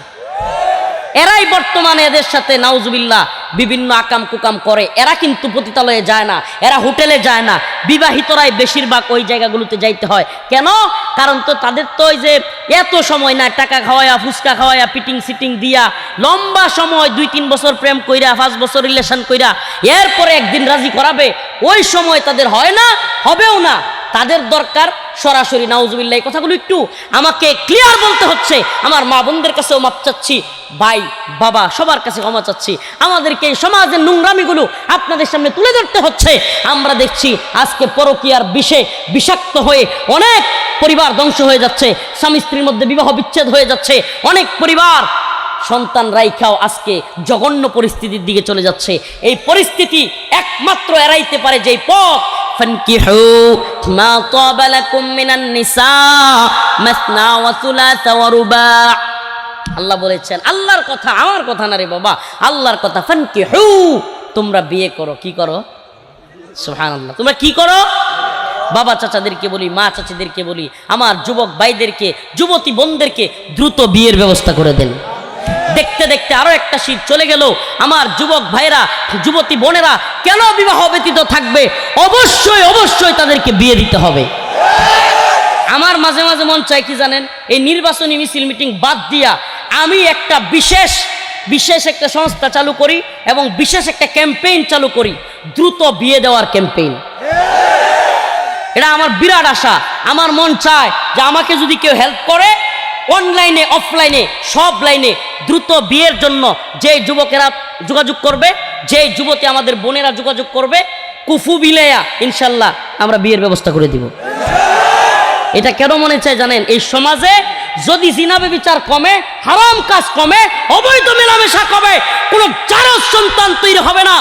এরাই বর্তমানে এদের সাথে নাউজুবিল্লাহ বিভিন্ন আকাম কুকাম করে। এরা কিন্তু পতিতালয়ে যায় না, এরা হোটেলে যায় না, বিবাহিতরাই বেশিরভাগ ওই জায়গাগুলোতে যাইতে হয়। কেন? কারণ তো তাদের তো ওই যে এত সময় না, টাকা খাওয়ায়া, ফুচকা খাওয়ায়া, পিটিং সিটিং দিয়া লম্বা সময় 2-3 বছর প্রেম কইরা, 5 বছর রিলেশন কইরা এরপরে একদিন রাজি করাবে, ওই সময় তাদের হয় না, হবেও না। তাদের দরকার সরাসরি। নাউজুবিল্লাহ, এই কথাগুলো একটু আমাকে ক্লিয়ার বলতে হচ্ছে। আমার মা বোনদের কাছেও মাপ চাচ্ছি, ভাই বাবা সবার কাছে ক্ষমা চাচ্ছি। আমাদেরকে এই সমাজের নোংরামিগুলো আপনাদের সামনে তুলে ধরতে হচ্ছে। আমরা দেখছি আজকে পরকীয়ার বিষে বিষাক্ত হয়ে অনেক পরিবার ধ্বংস হয়ে যাচ্ছে, স্বামী স্ত্রীর মধ্যে বিবাহ বিচ্ছেদ হয়ে যাচ্ছে, অনেক পরিবার সন্তান রাইখাও আজকে জঘন্য পরিস্থিতির দিকে চলে যাচ্ছে। এই পরিস্থিতি একমাত্র এড়াইতে পারে যেই পথ, ফানকিহু মা তাবা লাকুম মিনান নিসা মাসনা ওয়া সুলাসা ওয়া রুবা। আল্লাহ বলেছেন, আল্লাহর কথা, আমার কথা না রে বাবা, আল্লাহর কথা। ফানকিহু, তোমরা বিয়ে করো। কি করো? সুবহানাল্লাহ, তোমরা কি করো? বাবা চাচাদেরকে বলি, মা চাচিদেরকে বলি, আমার যুবক ভাইদেরকে, যুবতী বোনদেরকে দ্রুত বিয়ের ব্যবস্থা করে দেন। দেখতে দেখতে আরো একটা শীত চলে গেল। আমার যুবক ভাইরা, যুবতী বোনেরা কেন বিবাহ ব্যতীত থাকবে? অবশ্যই অবশ্যই তাদেরকে বিয়ে দিতে হবে। আমার মাঝে মাঝে মন চাই কি জানেন, এই নির্বাচনী মিছিল মিটিং বাদ দিয়া আমি একটা বিশেষ একটা সংস্থা চালু করি এবং বিশেষ একটা ক্যাম্পেইন চালু করি, দ্রুত বিয়ে দেওয়ার ক্যাম্পেইন। এটা আমার বিরাট আশা। আমার মন চায় যে আমাকে যদি কেউ হেল্প করে, অনলাইনে অফলাইনে সব লাইনে দ্রুত বিয়ের জন্য যে যুবকেরা যোগাযোগ করবে, যে যুবতী আমাদের বোনেরা যোগাযোগ করবে, কুফু বিলাইয়া ইনশাল্লাহ আমরা বিয়ের ব্যবস্থা করে দিব। এটা কেন মনে চায় জানেন? এই সমাজে যদি জিনা ব্যভিচার কমে, হারাম কাজ কমে, অবৈধ মেলামেশা কমে, কোনো জারজ সন্তান তৈরি হবে না,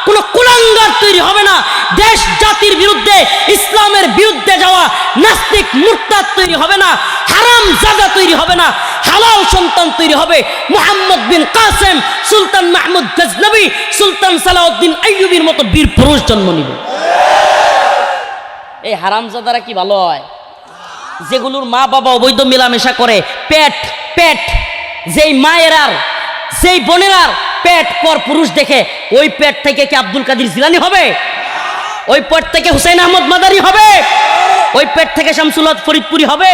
কোনো কুলাঙ্গার কুলাঙ্গার তৈরি হবে না, দেশ জাতির বিরুদ্ধে ইসলামের বিরুদ্ধে যাওয়া নাস্তিক মুরতাদ তৈরি হবে না, হারামজাদা তৈরি হবে না, হালাল সন্তান তৈরি হবে। মুহাম্মদ বিন কাসেম, সুলতান মাহমুদ গজনবী, সুলতান সালাউদ্দিন আইয়ুবীর মতো বীর পুরুষ জন্ম নিবে। এই হারামজাদারা কি ভালো হয়? যেগুলোর মা বাবা অবৈধ মেলামেশা করে, পেট পেট যেই মায়েরার যেই বোনেরার পেট পর পুরুষ দেখে, ওই পেট থেকে কি আব্দুল কাদের জিলানী হবে? ওই পেট থেকে হুসাইন আহমদ মাদারি হবে? ওই পেট থেকে শামসুল হক ফরিদপুরি হবে?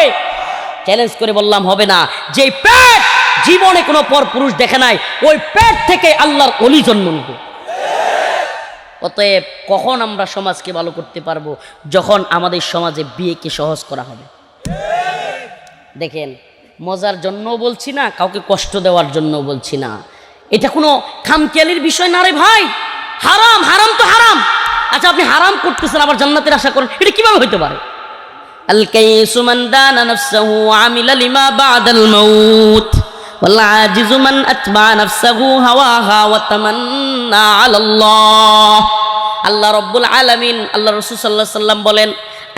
চ্যালেঞ্জ করে বললাম হবে না। যেই পেট জীবনে কোনো পর পুরুষ দেখে নাই, ওই পেট থেকে আল্লাহর ওলি জন্ম নিবে। অতএব কখন আমরা সমাজকে ভালো করতে পারবো? যখন আমাদের সমাজে বিয়েকে সহজ করা হবে। দেখেন, মজার জন্য বলছি না, কাউকে কষ্ট দেওয়ার জন্য বলছি না, এটা কোনো খামখেয়ালির বিষয় না রে ভাই। হারাম, হারাম তো হারাম। আচ্ছা, আপনি হারাম করতেছেন আবার জান্নাতের আশা করেন, এটা কিভাবে হইতে পারে? আল কাইসু মান দানা নাফসাহু ওয়া আমিলা লিমা বাদাল মাউত ওয়াল আজিজু মান আতবা নাফসাহু হাওয়াহা ওয়া তামান্না আলাল্লাহ। আল্লাহ রাব্বুল আলামিন, আল্লাহ রাসূল সাল্লাল্লাহু আলাইহি সাল্লাম বলেন,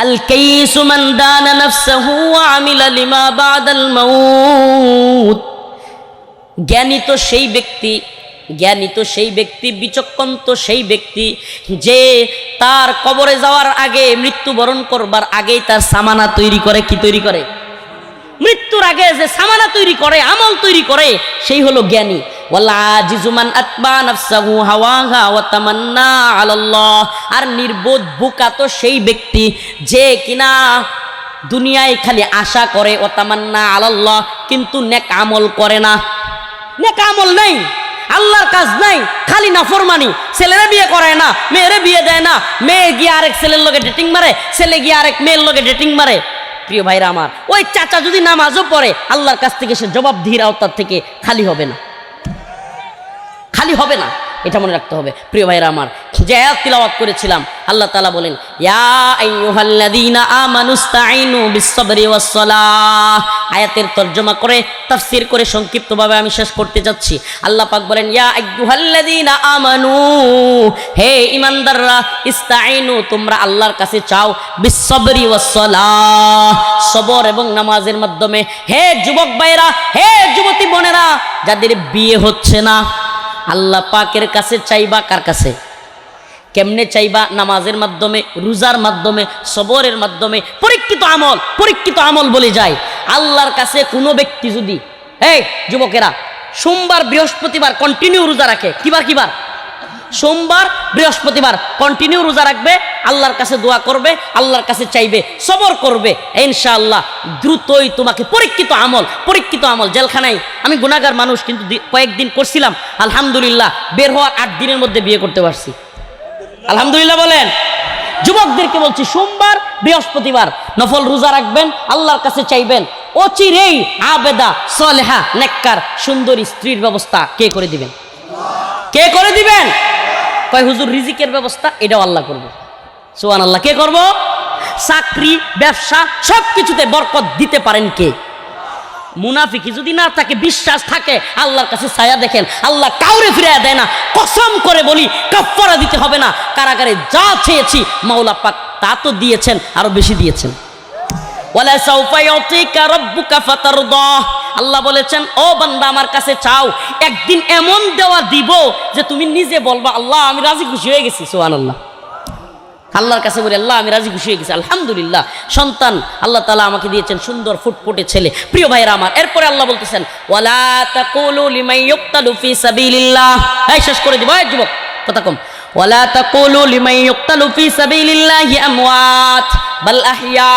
আল কাইসু মান দানা নাফসাহু ওয়া আমিলা লিমা বাদাল মাউত। জ্ঞানী তো সেই ব্যক্তি, জ্ঞানী তো সেই ব্যক্তি, বিচক্ষণ তো সেই ব্যক্তি যে তার কবরে যাওয়ার আগে, মৃত্যুবরণ করবার আগেই তার সামানা তৈরি করে। কি তৈরি করে? মৃত্যুর আগে যে সামানা তৈরি করে, আমল তৈরি করে, সেই হলো জ্ঞানী। ওয়ালা জিজুমান আতবা নাফসাহু হাওয়াহা ওয়া তামান্না আলাল্লাহ। আর নির্বোধ বোকা তো সেই ব্যক্তি যে কিনা দুনিয়ায় খালি আশা করে, ওয়া তামান্না আলাল্লাহ, কিন্তু নেক আমল করে না। নেক আমল নাই, আল্লাহর কাজ নাই, খালি নাফরমানি। ছেলেরা বিয়ে করায় না, মেয়েরে বিয়ে দেয় না, মেয়ে গিয়ে আরেক ছেলের লগে ডেটিং মারে, ছেলে গিয়ে আরেক মেয়ের লগে ডেটিং মারে। প্রিয় ভাইরা আমার, ওই চাচা যদি নামাজও পড়ে, আল্লাহর কাছ থেকে সে জবাবদিহির আওতার থেকে খালি হবে না, খালি হবে না, এটা মনে রাখতে হবে। প্রিয় ভাইরা আমার, যে আয়াত তিলাওয়াত করেছিলাম, আল্লাহ তাআলা বলেন, ইয়া আইয়ুহাল্লাযীনা আমানুস্তাঈনু বিস-সাবরি ওয়াস-সালাহ। আয়াতের তরজমা করে, তাফসীর করে সংক্ষিপ্তভাবে আমি শেষ করতে যাচ্ছি। আল্লাহ পাক বলেন, ইয়া আইয়ুহাল্লাযীনা আমানু, হে ঈমানদাররা, ইস্তাঈনু, তোমরা আল্লাহর কাছে চাও, বিস-সাবরি ওয়াস-সালাহ, সবর এবং নামাজের মাধ্যমে। হে যুবক ভাইরা, হে যুবতী বোনেরা, যাদের বিয়ে হচ্ছে না, আল্লাহ পাকের কাছে চাইবা। কার কাছে? কেমনে চাইবা? নামাজের মাধ্যমে, রোজার মাধ্যমে, সবরের মাধ্যমে। পরীক্ষিত আমল, পরীক্ষিত আমল বলে যায়। আল্লাহর কাছে কোনো ব্যক্তি যদি, এই যুবকেরা, সোমবার বৃহস্পতিবার কন্টিনিউ রোজা রাখে, কিবার কিবার? সোমবার বৃহস্পতিবার কন্টিনিউ রোজা রাখবে, আল্লাহর কাছে দোয়া করবে, আল্লাহর কাছে চাইবে, সবর করবে, ইনশাআল্লাহ দ্রুতই তোমাকে পরীক্ষিত আমল, পরীক্ষিত আমল। জেলখানায় আমি গুনাহগার মানুষ, কিন্তু কয়েকদিন করছিলাম, আলহামদুলিল্লাহ বের হওয়ার 8 দিনের মধ্যে বিয়ে করতে পারছি। আলহামদুলিল্লাহ বলেন। যুবকদেরকে বলছি, সোমবার বৃহস্পতিবার নফল রোজা রাখবেন, আল্লাহর কাছে চাইবেন, অচিরেই আবেদা সলেহা নেককার সুন্দরী স্ত্রীর ব্যবস্থা কে করে দিবেন? কে করে দিবেন? কয় হুজুর রিজিকের ব্যবস্থা এটাও আল্লাহ করবে। সুবহানাল্লাহ। কে করব? চাকরি, ব্যবসা, সব কিছুতে বরকত দিতে পারেন কে? মুনাফিকি যদি না থাকে, বিশ্বাস থাকে, আল্লাহর কাছে ছায়া দেখেন, আল্লাহ কাউরে ফিরিয়ে দেয় না। কসম করে বলি, কাফারা দিতে হবে না। কারাগারে যা চেয়েছি মাওলা পাক তা তো দিয়েছেন, আরো বেশি দিয়েছেন। ওয়ালা সাউফা ইউতিকা রাব্বুকা ফাতারদা। আল্লাহ বলেছেন, ও বান্দা আমার কাছে চাও, একদিন এমন দেওয়া দিব যে তুমি নিজে বলবা, আল্লাহ আমি রাজি খুশি হয়ে গেছি। সুবহানাল্লাহ। আল্লাহর কাছে বলি, আল্লাহ আমি রাজি খুশি হয়ে গেছি, আলহামদুলিল্লাহ। সন্তান আল্লাহ তাআলা আমাকে দিয়েছেন, সুন্দর ফুটফুটে ছেলে। প্রিয় ভাইরা আমার, এরপরে আল্লাহ বলতেছেন, ওয়ালা তাকুলু লিমান ইউক্তালু ফি সাবিলিল্লাহ। এই শেষ করে দিব, এই যুবক কথা কম। ওয়ালা তাকুলু লিমান ইউক্তালু ফি সাবিলিল্লাহি আমওয়াত বাল আহইয়া।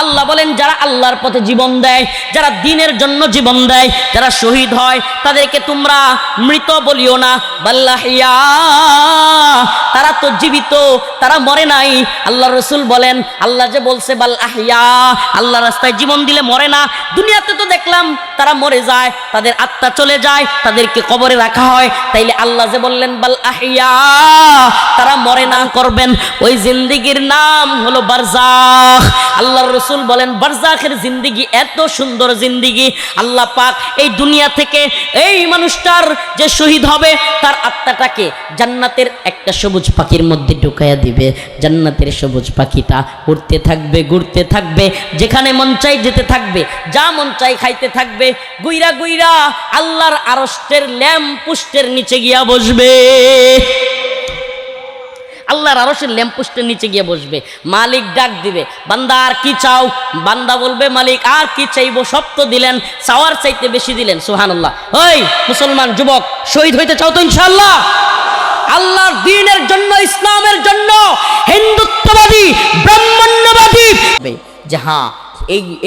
আল্লাহ বলেন, যারা আল্লাহর পথে জীবন দেয়, যারা দ্বীনের জন্য জীবন দেয়, যারা শহীদ হয়, তাদেরকে তোমরা মৃত বলিও না, বাল আহইয়া, তারা তো জীবিত, তারা মরে নাই। আল্লাহ রাসূল বলেন, আল্লাহ যে বলছে বাল আহইয়া, আল্লাহ রাস্তায় জীবন দিলে মরে না। দুনিয়াতে তো দেখলাম তারা মরে যায়, তাদের আত্মা চলে যায়, তাদেরকে কবরে রাখা হয়। তাইলে আল্লাহ যে বললেন বাল আহইয়া, তারা মরে না করবেন, ওই জিন্দেগির নাম হলো বারজাখ। আল্লাহর রসুল বলেন বারজাখের জিন্দিগি এত সুন্দর জিন্দিগি, আল্লাহ পাক এই দুনিয়া থেকে এই মানুষটার যে শহীদ হবে তার আত্মাটাকে জান্নাতের একটা সবুজ পাখির মধ্যে ঢুকাইয়া দিবে। জান্নাতের সবুজ পাখিটা উড়তে থাকবে, ঘুরতে থাকবে, যেখানে মন চাই যেতে থাকবে, যা মন চাই খাইতে থাকবে, গুইরা গুইরা আল্লাহর আরশের ল্যাম্প পোস্টের নিচে গিয়া বসবে। আল্লাহর আরশের ল্যাম্প পোস্টের নিচে গিয়ে বসবে। মালিক ডাক দিবে, বান্দা আর কি চাও? বান্দা বলবে, মালিক আর কি চাইবো, সব তো দিলেন, চাওয়ার চাইতে বেশি দিলেন। সুবহানাল্লাহ। ওই মুসলমান যুবক, শহীদ হইতে চাও তো ইনশাআল্লাহ? আল্লাহর দ্বীনের জন্য, ইসলামের জন্য, হিন্দুত্ববাদী ব্রাহ্মণ্যবাদী যে হ্যাঁ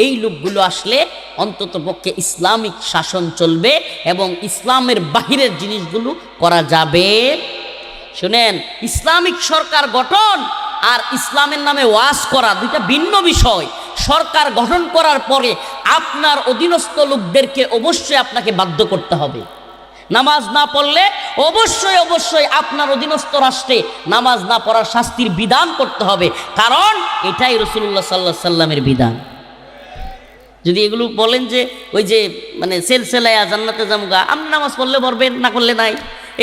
এই লোকগুলো আসলে অন্তত পক্ষে ইসলামিক শাসন চলবে এবং ইসলামের বাহিরের জিনিসগুলো করা যাবে। শুনেন, ইসলামিক সরকার গঠন আর ইসলামের নামে ওয়াজ করা দুইটা ভিন্ন বিষয়। সরকার গঠন করার পরে আপনার অধীনস্থ লোকদেরকে অবশ্যই আপনাকে বাধ্য করতে হবে। নামাজ না পড়লে অবশ্যই অবশ্যই আপনার অধীনস্থ রাষ্ট্রে নামাজ না পড়ার শাস্তির বিধান করতে হবে, কারণ এটাই রাসূলুল্লাহ সাল্লাল্লাহু আলাইহি সাল্লামের বিধান। যদি এগুলো বলেন যে ওই যে মানে সেলসেলায়া জান্নাতে জামগা, আপনি নামাজ পড়লে পড়বেন, না করলে নাই,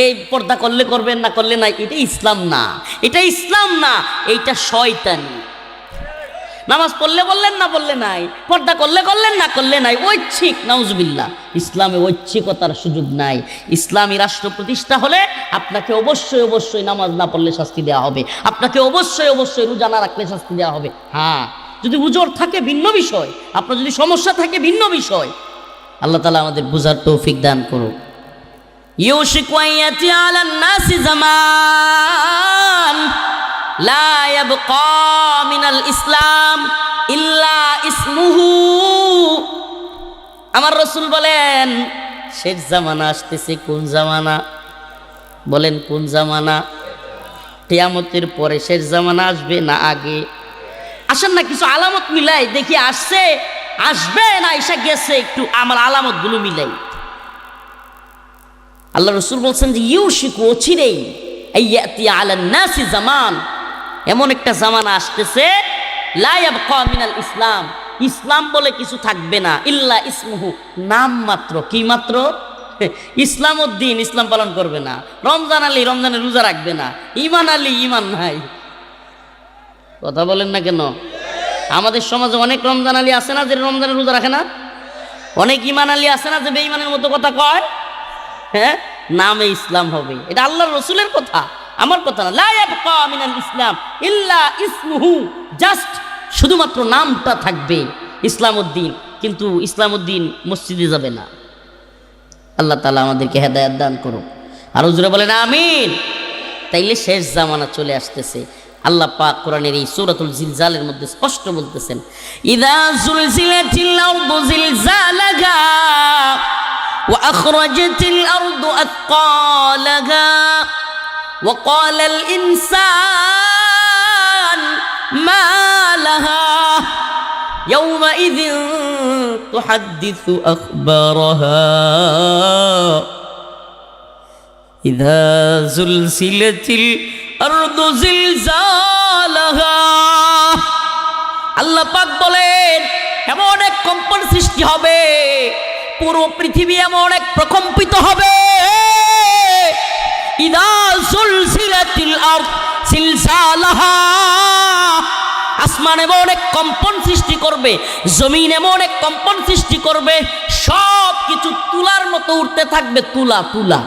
এই পর্দা করলে করবেন, না করলে নাই, এটা ইসলাম না, এটা ইসলাম না, এইটা শয়তানি। নামাজ পড়লে বললেন, না বললে নাই, পর্দা করলে করলেন, না করলে নাই, ঐচ্ছিক। নাউজুবিল্লাহ। ইসলামে ঐচ্ছিকতার সুযোগ নাই। ইসলামী রাষ্ট্র প্রতিষ্ঠা হলে আপনাকে অবশ্যই অবশ্যই নামাজ না পড়লে শাস্তি দেওয়া হবে, আপনাকে অবশ্যই অবশ্যই রোজা না রাখলে শাস্তি দেওয়া হবে। হ্যাঁ, যদি উজর থাকে ভিন্ন বিষয়, আপনার যদি সমস্যা থাকে ভিন্ন বিষয়। আল্লাহ তাআলা আমাদের বুঝার তৌফিক দান করুক। ইউশিকু আইয়াতি আলান নাসি জামান লা ইয়াবকা মিনাল ইসলাম ইল্লা ইসমুহু। আমার রাসূল বলেন শেষ জামানা আসতেছে। কোন জামানা? বলেন কোন জামানা? কিয়ামতের পরে শেষ জামানা আসবে না আগে? আসেন না কিছু আলামত মিলাই দেখি, আসছে, আসবে না এসে গেছে, একটু আমার আলামতগুলো মিলাই। আল্লাহ রাসূল বলছেন যে ইউশিকু, অচিরেই, আইয়াতি আলান নাসি জামান, এমন একটা জামানা আসতেছে, লা ইয়াবকা মিনাল ইসলাম, ইসলাম বলে কিছু থাকবে না, ইল্লা ইসমুহু, নাম মাত্র। কি মাত্র? ইসলাম উদ্দিন, ইসলাম পালন করবে না। রমজান আলী, রমজানে রোজা রাখবে না। ঈমান আলী, ঈমান নাই। কথা বলেন না কেন? আমাদের সমাজে অনেক রমজান আলী আছে না যে রমজানে রোজা রাখে না? অনেক ঈমান আলী আছে না যে বেঈমানের মতো কথা কয়? হ্যাঁ, নামে ইসলাম হবে। এটা আল্লাহর রাসূলের কথা, আমার কথা না। লা ইয়াবকা মিনাল ইসলাম ইল্লা ইসমুহু, জাস্ট শুধুমাত্র নামটা থাকবে ইসলামউদ্দিন, কিন্তু ইসলামউদ্দিন মসজিদে যাবে না। আল্লাহ তাআলা আমাদেরকে হেদায়েত দান করুক। আর জোরে বলেন আমিন। তাইলে শেষ জামানা চলে আসতেছে। আল্লাহ পাক কোরআনের এই সূরাতুল জিলজালের মধ্যে স্পষ্ট বলতেছেন, ইযা যুলজিলাতিল আরদু জিলজালাহা ওয়া আখরাজাতিল আরদু আথকালাহা ওয়া ক্বালাল ইনসান মা লাহা ইয়াওমাইযিন তুহাদ্দিসু আখবারাহা ইযা যুলজিলাতিল আরদু জিলজালাহা। আল্লাহ পাক বলেন এমন এক কম্পন সৃষ্টি হবে, পুরো পৃথিবী এমন এক প্রকম্পিত হবে। ইযা যুলজিলাতিল আরদ জিলজালাহা, আসমান এমন এক কম্পন সৃষ্টি করবে, জমিন এমন এক কম্পন সৃষ্টি করবে, সব কিছু তুলার মতো উঠতে থাকবে। তুলা তুলা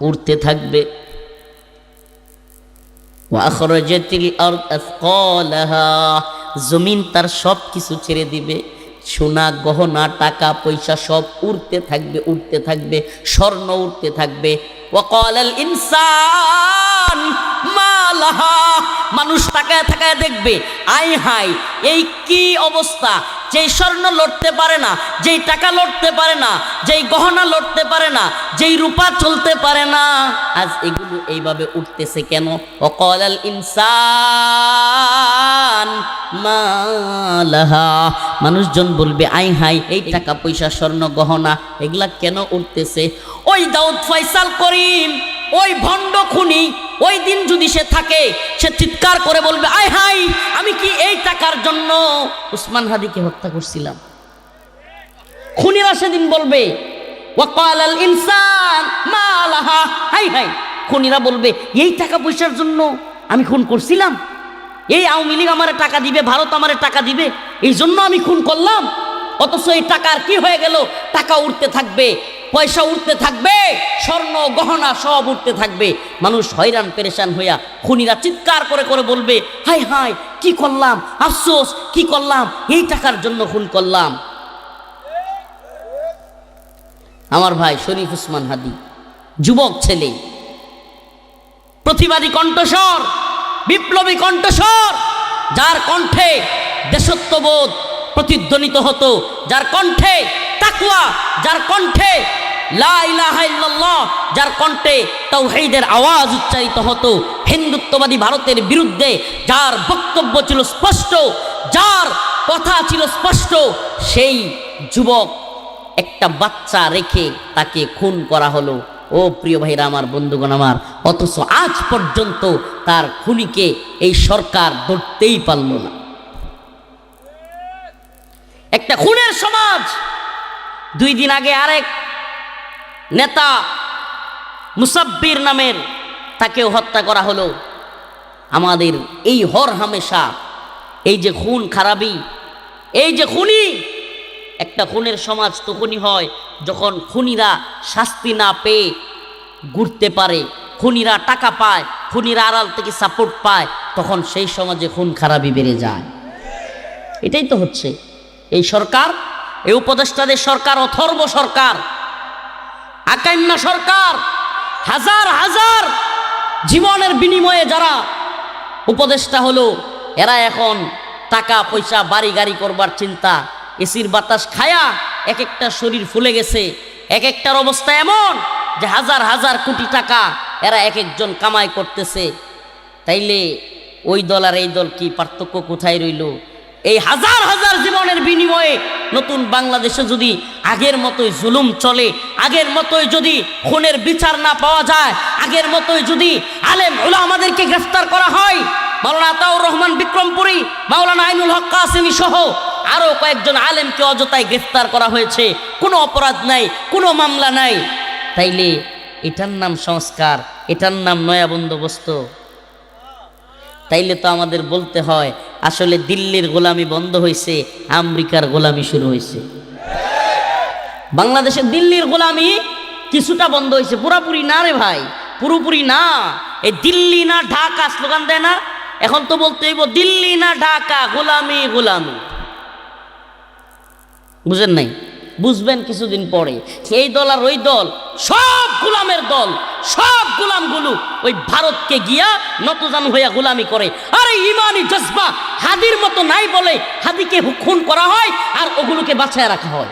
উঠতে থাকবে। ওয়াখরাজাতিল আরদ আথকালাহা, জমিন তার সব কিছু ছেড়ে দিবে, সোনা গহনা টাকা পয়সা সব উড়তে থাকবে, উড়তে থাকবে, স্বর্ণ উড়তে থাকবে। ওয়াকালাল ইনসান মা লাহা, মানুষ তাকায় তাকায় দেখবে, আই হাই এই কি অবস্থা, যেই স্বর্ণ লড়তে পারে না, যেই টাকা লড়তে পারে না, যেই গহনা লড়তে পারে না, যেই রূপা চলতে পারে না, আজ এগুলো এইভাবে উঠতেছে কেন? ওয়াকালাল ইনসান মা লাহা, মানুষজন বলবে আই হাই এই টাকা পয়সা স্বর্ণ গহনা এগুলা কেন উঠতেছে? ওই দাউদ ফয়সাল করিম, ওই ভণ্ড খুনি, ওই দিন যদি সে থাকে, সে চিৎকার করে বলবে, আয় হাই, আমি কি এই টাকার জন্য উসমান হাদিকে হত্যা করছিলাম? খুনিরা সেদিন বলবে, ওয়াকালাল ইনসান মা লাহা, হাই হাই, খুনিরা বলবে, এই টাকা পয়সার জন্য আমি খুন করছিলাম? এই আওয়ামী লীগ আমারে টাকা দিবে, ভারত আমারে টাকা দিবে, এই জন্য আমি খুন করলাম? অথচ এই টাকার কি হয়ে গেল? টাকা উঠতে থাকবে, পয়সা উঠতে থাকবে, স্বর্ণ গহনা সব উঠতে থাকবে। মানুষ হয়রান পেরেশান হইয়া খুনিরা চিৎকার করে করে বলবে, হাই হাই, কি করলাম, আফসোস, কি করলাম, এই টাকার জন্য খুন করলাম। আমার ভাই শরীফ উসমান হাদি যুবক ছেলে, প্রতিবাদী কণ্ঠস্বর, বিপ্লবী কণ্ঠস্বর, যার কণ্ঠে দেশত্ববোধ প্রতিধ্বনিত হতো, যার কণ্ঠে তাকওয়া, যার কণ্ঠে লা ইলাহা ইল্লাল্লাহ, যার কণ্ঠে তাওহীদের আওয়াজ উচ্চারিত হতো, হিন্দুত্ববাদী ভারতের বিরুদ্ধে যার বক্তব্য ছিল স্পষ্ট, যার কথা ছিল স্পষ্ট, সেই যুবক একটা বাচ্চা রেখে তাকে খুন করা হলো। ও প্রিয় ভাইরা আমার, বন্ধুগণ আমার, অথচ আজ পর্যন্ত তার খুনিকে এই সরকার ধরতেই পারল না। একটা খুনের সমাজ। 2 দিন আগে আরেক নেতা মুসাব্বির নামের, তাকেও হত্যা করা হলো। আমাদের এই হর হামেশা এই যে খুন খারাপি, এই যে খুনি, একটা খুনের সমাজ তখনই হয় যখন খুনিরা শাস্তি না পেয়ে ঘুরতে পারে, খুনিরা টাকা পায়, খুনিরা আড়াল থেকে সাপোর্ট পায়, তখন সেই সমাজে খুন খারাপি বেড়ে যায়। এটাই তো হচ্ছে এই সরকার, এই উপদেষ্টাদের সরকার, অথর্ব সরকার, আকাইন্না সরকার। হাজার হাজার জীবনের বিনিময়ে যারা উপদেষ্টা হলো, এরা এখন টাকা পয়সা বাড়ি গাড়ি করবার চিন্তা, এসির বাতাস খায়া এক একটা শরীর ফুলে গেছে, এক একটার অবস্থা এমন যে হাজার হাজার কোটি টাকা এরা এক একজন কামাই করতেছে। তাইলে ওই দল আর এই দল কি পার্থক্য কোথায় রইল? এই হাজার হাজার জীবনের বিনিময়ে নতুন বাংলাদেশে যদি আগের মতোই জুলুম চলে, আগের মতোই যদি খুনের বিচার না পাওয়া যায়, আগের মতোই যদি আলেম উলামাদেরকে গ্রেফতার করা হয়, মাওলানা আতাউর রহমান বিক্রমপুরী, মাওলানা আইনুল হক কাসেমী সহ আরও কয়েকজন আলেমকে অযথায় গ্রেফতার করা হয়েছে, কোনো অপরাধ নাই, কোনো মামলা নাই, তাইলে এটার নাম সংস্কার, এটার নাম নয়া বন্দোবস্ত? তাইলে তো আমাদের বলতে হয়, আসলে দিল্লির গোলামি বন্ধ হয়েছে, আমেরিকার গোলামি শুরু হয়েছে। বাংলাদেশের দিল্লির গোলামি কিছুটা বন্ধ হয়েছে, পুরোপুরি না রে ভাই, পুরোপুরি না। এই দিল্লি না ঢাকা স্লোগান দেয় না, এখন তো বলতে হইব দিল্লি না ঢাকা, গোলামি গোলামি। বুঝেন নাই? বুঝবেন কিছুদিন পরে। এই দল আর ওই দল সব গোলামের দল, সব গোলামগুলো ওই ভারতকে গিয়া নতজান হইয়া গোলামি করে। আরে ইমানি জজবা হাদির মতো নাই বলে হাদিকে খুন করা হয় আর ওগুলোকে বাঁচায় রাখা হয়।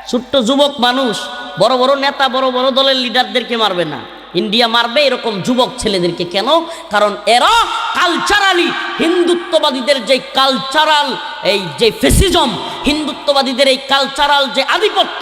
ছোট্ট যুবক মানুষ বড় বড় নেতা, বড় বড় দলের লিডারদেরকে মারবে না, ইন্ডিয়া মারবে এরকম যুবক ছেলেদেরকে। কেন? কারণ এরা কালচারালি হিন্দুত্ববাদীদের যে কালচারাল, এই যে ফেসিজম, হিন্দুত্ববাদীদের এই কালচারাল যে আধিপত্য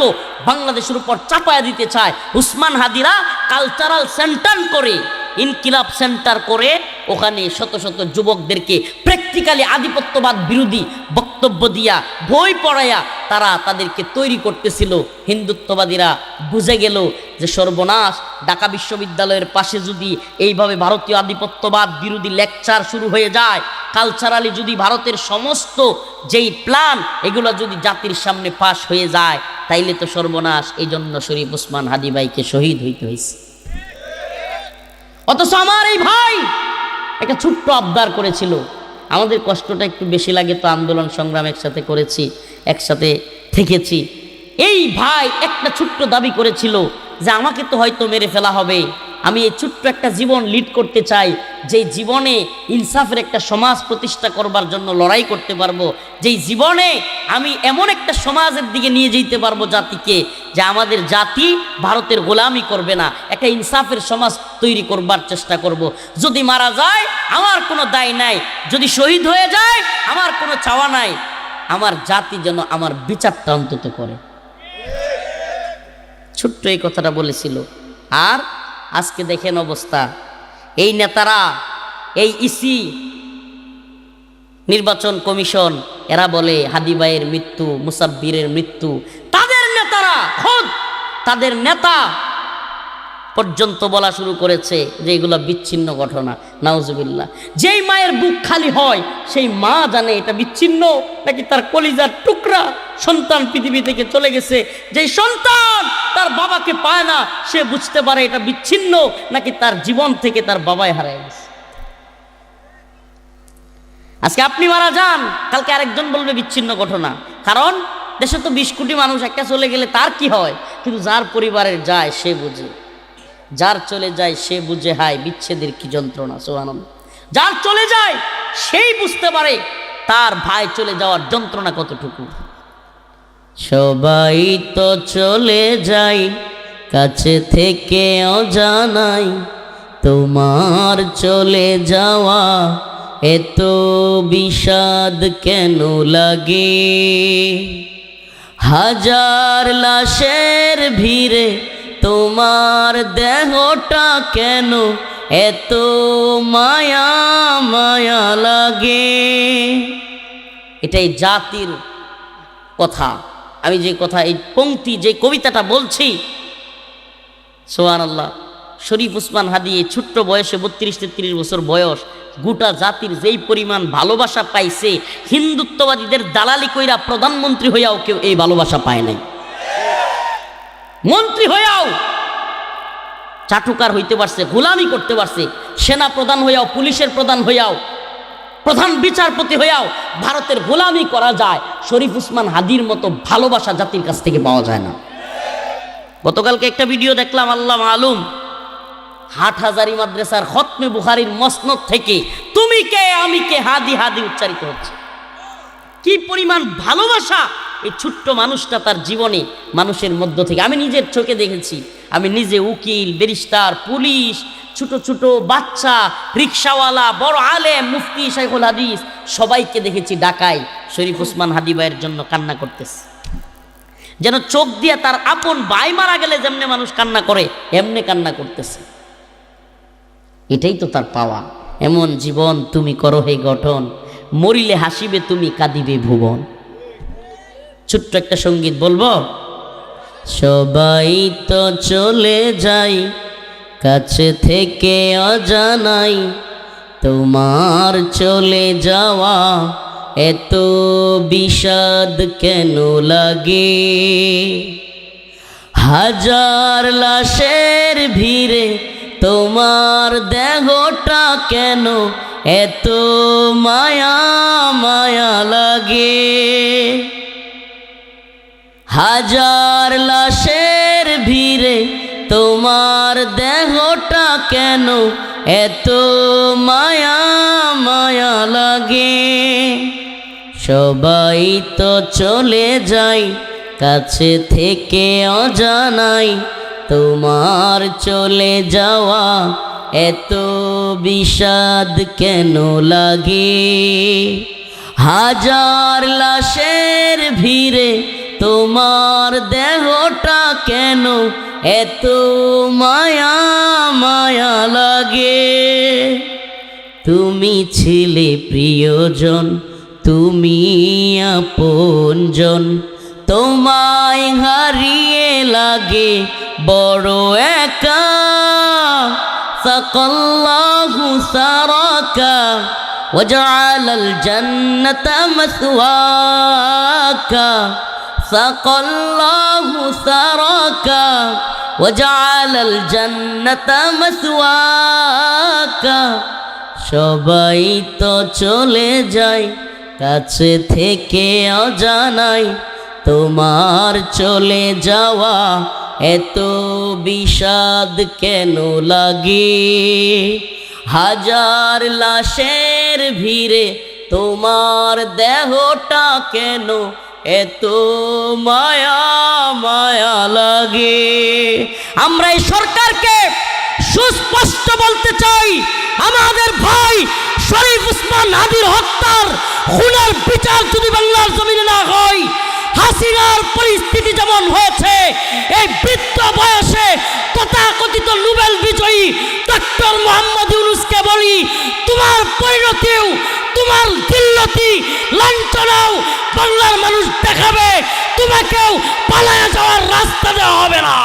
বাংলাদেশের উপর চাপায়া দিতে চায়। উসমান হাদিরা কালচারাল সেন্টার করে, ইনকিলাব সেন্টার করে ওখানে শত শত যুবকদেরকে প্র্যাকটিক্যালি আধিপত্যবাদ বিরোধী বক্তব্য দিয়া, বই পড়াইয়া তারা তাদেরকে তৈরি করতেছিল। হিন্দুত্ববাদীরা বুঝে গেল যে সর্বনাশ, ঢাকা বিশ্ববিদ্যালয়ের পাশে যদি এইভাবে ভারতীয় আধিপত্যবাদ বিরোধী লেকচার শুরু হয়ে যায়, কালচারালি যদি ভারতের সমস্ত যেই প্ল্যান এগুলো যদি জাতির সামনে পাশ হয়ে যায়, তাইলে তো সর্বনাশ। এই জন্য শরীফ উসমান হাদি ভাইকে শহীদ হইতে হয়েছে। অথচ আমার এই ভাই একটা ছোট্ট আবদার করেছিল। আমাদের কষ্টটা একটু বেশি লাগে তো, আন্দোলন সংগ্রাম একসাথে করেছি, একসাথে থেকেছি। এই ভাই একটা ছোট্ট দাবি করেছিল যে আমাকে তো হয়তো মেরে ফেলা হবে, আমি এই ছোট্ট একটা জীবন লিড করতে চাই, যেই জীবনে ইনসাফের একটা সমাজ প্রতিষ্ঠা করবার জন্য লড়াই করতে পারবো, যেই জীবনে আমি এমন একটা সমাজের দিকে নিয়ে যেতে পারবো জাতিকে, যে আমাদের জাতি ভারতের গোলামি করবে না, একটা ইনসাফের সমাজ তৈরি করবার চেষ্টা করব। যদি মারা যায় আমার কোনো দায় নাই, যদি শহীদ হয়ে যায় আমার কোনো চাওয়া নাই, আমার জাতি যেন আমার বিচারটা অন্তত করে। ছোট্ট এই কথাটা বলেছিল। আর আজকে দেখেন অবস্থা। এই নেতারা, এই ইসি, নির্বাচন কমিশন, এরা বলে হাদি ভাইয়ের মৃত্যু, মুসাব্বিরের মৃত্যু। তাদের নেতারা, খোদ তাদের নেতা পর্যন্ত বলা শুরু করেছে যে এগুলো বিচ্ছিন্ন ঘটনা। নাউজুবিল্লাহ। যেই মায়ের বুক খালি হয় সেই মা জানে এটা বিচ্ছিন্ন নাকি তার কলিজার টুকরা সন্তান পৃথিবী থেকে চলে গেছে। যেই সন্তান তার বাবাকে পায় না সে বুঝতে পারে এটা বিচ্ছিন্ন নাকি তার জীবন থেকে তার বাবাই হারায় গেছে। আজকে আপনি মারা যান, কালকে আরেকজন বলবে বিচ্ছিন্ন ঘটনা। কারণ দেশে তো 20 কোটি মানুষ, একটা চলে গেলে তার কি হয়, কিন্তু যার পরিবারের যায় সে বুঝে, যার চলে যায় সে বুঝে হায় বিচ্ছেদের কি যন্ত্রণা। সুবহানাল্লাহ। যার চলে যায় সেই বুঝতে পারে তার ভাই চলে যাওয়ার যন্ত্রণা কতটুকু। সবাই তো চলে যায় কাছে থেকে অজানাই, তোমার চলে যাওয়া এত বিষাদ কেন লাগে। হাজার লাশের ভিড়ে তোমার দেহটা কেন এত মায়া মায়া লাগে। এটাই জাতির কথা। আমি যে কথা, এই পংক্তি, যে কবিতাটা বলছি, সুবহানাল্লাহ, শরীফ ওসমান হাদি এই ছোট্ট বয়সে 32-33 বছর বয়স, গোটা জাতির যেই পরিমাণ ভালোবাসা পাইছে, হিন্দুত্ববাদীদের দালালি কইরা প্রধানমন্ত্রী হইয়াও কেউ এই ভালোবাসা পায় নাই। মন্ত্রী হইয়াও চাটুকার হইতে পারছে, গোলামি করতে পারছে, সেনা প্রধান হইয়াও, পুলিশের প্রধান হইয়াও, প্রধান বিচারপতি হইয়াও ভারতের গোলামি করা যায়। শরীফ ওসমান হাদির মতো ভালোবাসা জাতির কাছ থেকে পাওয়া যায় না। গতকালকে একটা ভিডিও দেখলাম, আল্লাহ মালুম, হাটহাজারী মাদ্রাসার খতমে বুখারীর মসনদ থেকে তুমি কে আমি কে হাদি হাদি উচ্চারিত হচ্ছে। কি পরিমাণ ভালোবাসা এই ছোট্ট মানুষটা তার জীবনে মানুষের মধ্য থেকে। আমি নিজের চোখে দেখেছি। আমি নিজে উকিল, ব্যারিস্টার, পুলিশ, ছোট ছোট বাচ্চা, রিক্সাওয়ালা, বড় আলেম, মুফতি, শাইখুল হাদিস সবাইকে দেখেছি ঢাকায় শরীফ ওসমান হাদি ভাইয়ের জন্য কান্না করতেছে। যেন চোখ দিয়ে তার আপন ভাই মারা গেলে যেমনে মানুষ কান্না করে এমনি কান্না করতেছে। এটাই তো তার পাওয়া। এমন জীবন তুমি করো হে গঠন, মরিলে হাসিবে তুমি কাঁদিবে ভুবন। ছোট্ট একটা সঙ্গীত বলবো। সবাই তো চলে যাই কাছে থেকে অজানাই, তোমার চলে যাওয়া এত বিষাদ কেন লাগে। হাজার লাশের ভিড়ে তোমার দেহটা কেন এত মায়া মায়া লাগে। হাজার লাশের ভিড়ে তোমার দেহটা কেন এত মায়া মায়া লাগে। সবাই তো চলে যায় কাছে থেকে অজানাই, তোমার চলে যাওয়া এত বিষাদ কেন লাগে। হাজার লাশের ভিড়ে তোমার দেহটা কেন এত মায়া মায়া লাগে। তুমি ছিলে প্রিয়জন, তুমি আপনজন, তোমায় হারিয়ে লাগে বড় একা। সাকাল্লাহু সারাকা ওয়াজআলাল জান্নাতা মাসওয়াকা। সাকাল্লাহু সারাকা ওয়াজআলাল জান্নাতা মাসওয়াকা। সবাই তো চলে যায় কাছে থেকে অজানাই, তোমার চলে যাওয়া এত বিষাদ কেন লাগে। হাজার লাশের ভিড়ে তোমার দেহটা কেন এত মায়া মায়া লাগে। আমরা এই সরকারকে সুস্পষ্ট বলতে চাই, আমাদের ভাই শরীফ ওসমান হাদির হত্যার খুনের বিচার যদি বাংলার জমিনে না হয়, হাসিনার পরিস্থিতি যেমন হয়েছে, এই বৃদ্ধ বয়সে তথাকথিত নোবেল বিজয়ী ডক্টর মোহাম্মদ ইউনূসকে বলি, তোমার পরিণতিও, তোমার দিল্লতি লাঞ্ছনাও বাংলার মানুষ দেখাবে, তোমাকেও পালায়া যাওয়ার রাস্তা দেওয়া হবে না।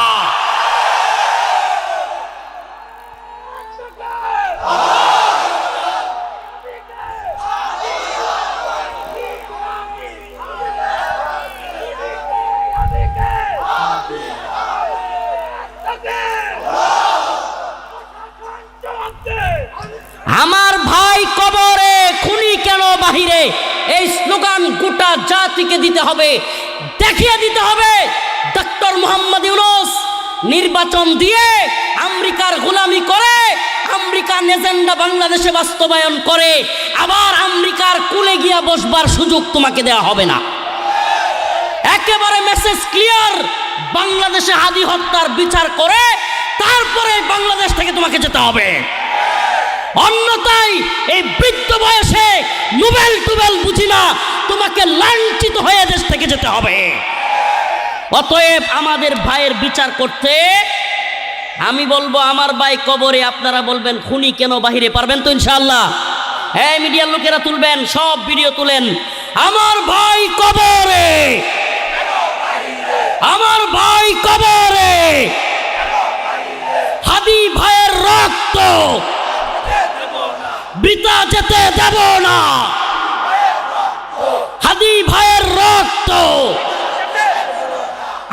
আমার ভাই কবরে, খুনি কেন বাহিরে, এই স্লোগান গোটা জাতিকে দিতে হবে, দেখিয়ে দিতে হবে। ডক্টর মোহাম্মদ ইউনূস নির্বাচন দিয়ে আমেরিকার গোলামি করে, আমেরিকার এজেন্ডা বাংলাদেশে বাস্তবায়ন করে, আবার আমেরিকার কুলে গিয়া বসবার সুযোগ তোমাকে দেওয়া হবে না। একেবারে মেসেজ ক্লিয়ার, বাংলাদেশে হাদি হত্যার বিচার করে তারপরে বাংলাদেশ থেকে তোমাকে যেতে হবে। অন্যথায় এই বৃদ্ধ বয়সে নোবেল টুবেল বুঝি না, তোমাকে লাঞ্ছিত হয়ে দেশ থেকে যেতে হবে। অতএব আমাদের ভাইয়ের বিচার করতে আমি বলবো, আমার ভাই কবরে, আপনারা বলবেন খুনি কেন বাহিরে, পারবেন তো ইনশাআল্লাহ? হ্যাঁ, মিডিয়ার লোকেরা তুলবেন, সব ভিডিও তুলেন। আমার ভাই কবরে, আমার ভাই কবরে, হাদি ভাইয়ের রক্ত বৃথা যেতে দেব না, হাদি ভাইয়ের রক্ত,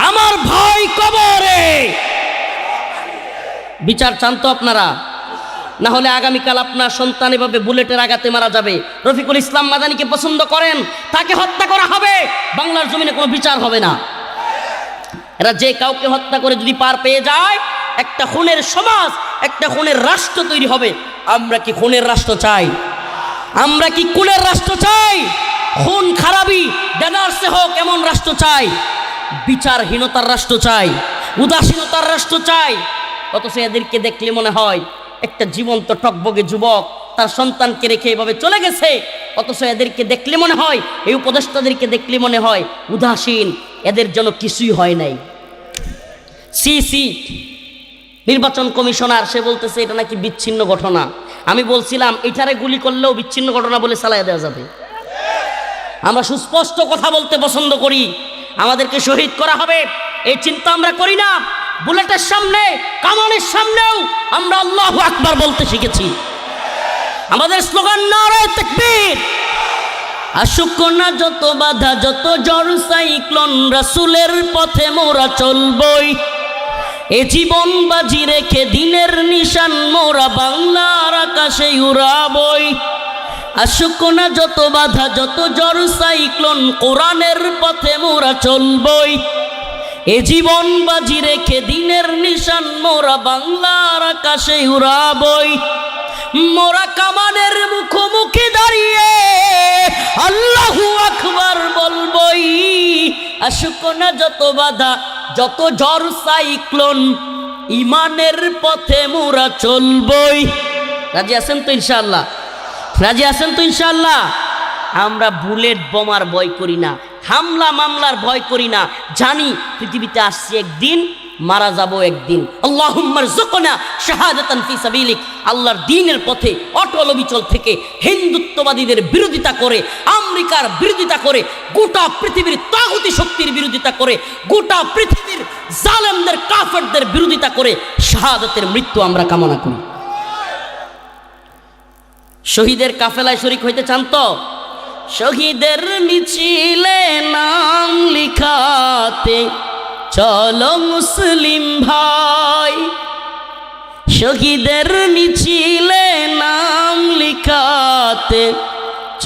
আমার ভাই কবরে। বিচার চান তো আপনারা? না হলে আগামীকাল আপনার সন্তান এভাবে বুলেটের আঘাতে মারা যাবে। রফিকুল ইসলাম মাদানীকে পছন্দ করেন, তাকে হত্যা করা হবে, বাংলার জমিনে কোনো বিচার হবে না। এরা যে কাউকে হত্যা করে যদি পার পেয়ে যায়, একটা খুনের সমাজ, একটা খুনের রাষ্ট্র তৈরি হবে। আমরা কি খুনের রাষ্ট্র চাই? আমরা কি কুলের রাষ্ট্র চাই? খুন খারাপি ব্যানার্সে হোক এমন রাষ্ট্র চাই? বিচারহীনতার রাষ্ট্র চাই? উদাসীনতার রাষ্ট্র চাই? অথচ এদেরকে দেখলে মনে হয় একটা জীবন্ত টকবগে যুবক তার সন্তানকে রেখে এভাবে চলে গেছে। অথচ এদেরকে দেখলে মনে হয়, এই উপদেষ্টাদেরকে দেখলে মনে হয় উদাসীন, এদের যেন কিছুই হয় নাই। সিসি নির্বাচন কমিশনার, সে বলতেছে এটা নাকি বিচ্ছিন্ন ঘটনা। আমি বলছিলাম এটারে গুলি করলেও বিচ্ছিন্ন ঘটনা বলে চালাইয়া দেওয়া যাবে। আমরা সুস্পষ্ট কথা বলতে পছন্দ করি, আমাদেরকে শহীদ করা হবে এই চিন্তা আমরা করি না। বুলেটের সামনে, কামানের সামনেও আমরা আল্লাহু আকবার বলতে শিখেছি। আমাদের স্লোগান নারায়ে তাকবীর। আসুক না যত বাধা, যত ঝড় সাইক্লোন, রাসূলের পথে মোরা চলবই। এ জীবন বাজি রেখে দিনের নিশান মোরা বাংলার আকাশে উড়াবই। আসুক না যত বাধা, যত ঝড় সাইক্লোন, কোরআনের পথে মোরা চলবই। এ জীবন বাজি রেখে দিনের নিশান মোরা বাংলার আকাশে উড়াবই। মোরা কামানের মুখোমুখি দাঁড়িয়ে আল্লাহু আকবার বলবই। আসুক না যত বাধা, যত ঝড় সাইক্লোন, ইমানের পথে মোরা চলবই। রাজি আছেন তো ইনশাআল্লাহ? রাজি আছেন তো ইনশাআল্লাহ? আমরা বুলেট বোমার ভয় করি না, হামলা মামলার ভয় করি না। জানি পৃথিবীতে আসছি একদিন, মারা যাব একদিন। আল্লাহুম্মা রযুকনা শাহাদাতান ফি সাবিলিক। আল্লাহর দ্বীনের পথে অটল অবিচল থেকে হিন্দুত্ববাদীদের বিরোধিতা করে, আমেরিকার বিরোধিতা করে, গোটা পৃথিবীর তাগুতি শক্তির বিরোধিতা করে, গোটা পৃথিবীর জালেমদের কাফেরদের বিরোধিতা করে শাহাদাতের মৃত্যু আমরা কামনা করি। শহীদের কাফেলায় শরীক হইতে চান তো? শহীদের মিছিলে নাম লিখাতে চলো মুসলিম ভাই। শহীদের মিছিলে নাম লিখাতে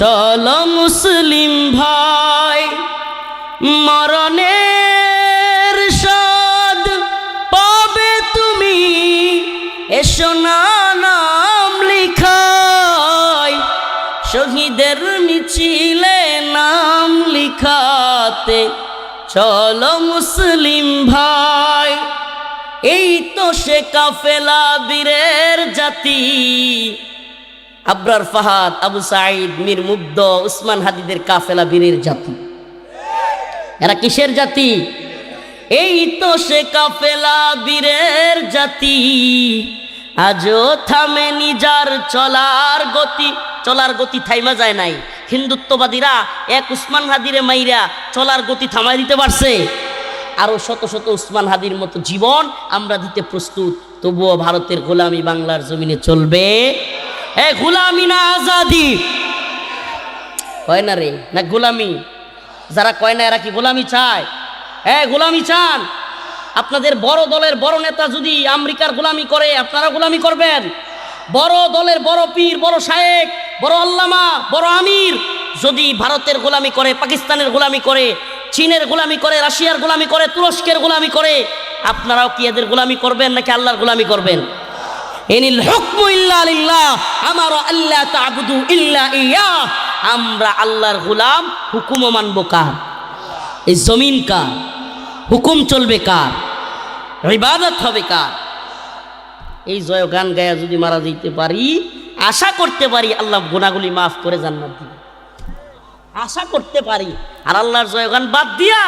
চলো মুসলিম ভাই। মরণের স্বাদ পাবে তুমি, এসো না নাম লিখাই। শহীদের মিছিলে নাম লিখাতে চলো মুসলিম ভাই। এই তো সে কাফেলা বীরের জাতি, আবরার ফাহাদ, আবু সাঈদ, মীর মুগ্ধ, উসমান হাদিদের কাফেলা বীরের জাতি। এরা কিসের জাতি? এই তো সে কাফেলা বীরের জাতি, আজও থামেনি যার চলার গতি থাইমা যায় নাই। হিন্দুত্ববাদীরা এক উসমান হাদিরে মাইরা চলার গতি থামাই দিতে পারছে। আরো শত শত উসমান হাদির মতো জীবন আমরা দিতে প্রস্তুত। তবুও ভারতের গোলামি বাংলার জমিনে চলবে। গোলামি না আজাদি কয় না রে, না গোলামি? যারা কয় না এরা কি গোলামি চায়? গোলামি চান? আপনাদের বড় দলের বড় নেতা যদি আমেরিকার গোলামি করে, আপনারা গোলামি করবেন? বড় দলের বড় পীর, বড় শায়েখ, বড় আল্লামা, বড় আমির যদি ভারতের গোলামি করে, পাকিস্তানের গোলামি করে, চীনের গোলামি করে, রাশিয়ার গোলামি করে, তুরস্কের গোলামি করে, আপনারাও কি এদের গোলামি করবেন নাকি আল্লাহর গোলামি করবেন? ইনিল হুকমু ইল্লা লিল্লাহ আমারা আল্লা তা'বুদু ইল্লা ইয়্যাহ। আমরা আল্লাহর গোলাম, হুকুমও মানব কার? এই জমিন কার? হুকুম চলবে কার? ইবাদত হবে কার? এই জয় গান গায়া যদি মারা যেতে পারি, আশা করতে পারি আল্লাহ গুনাহগুলি মাফ করে জান্নাত দিবে, আশা করতে পারি। আর আল্লাহর জয়গান বাদ দিয়া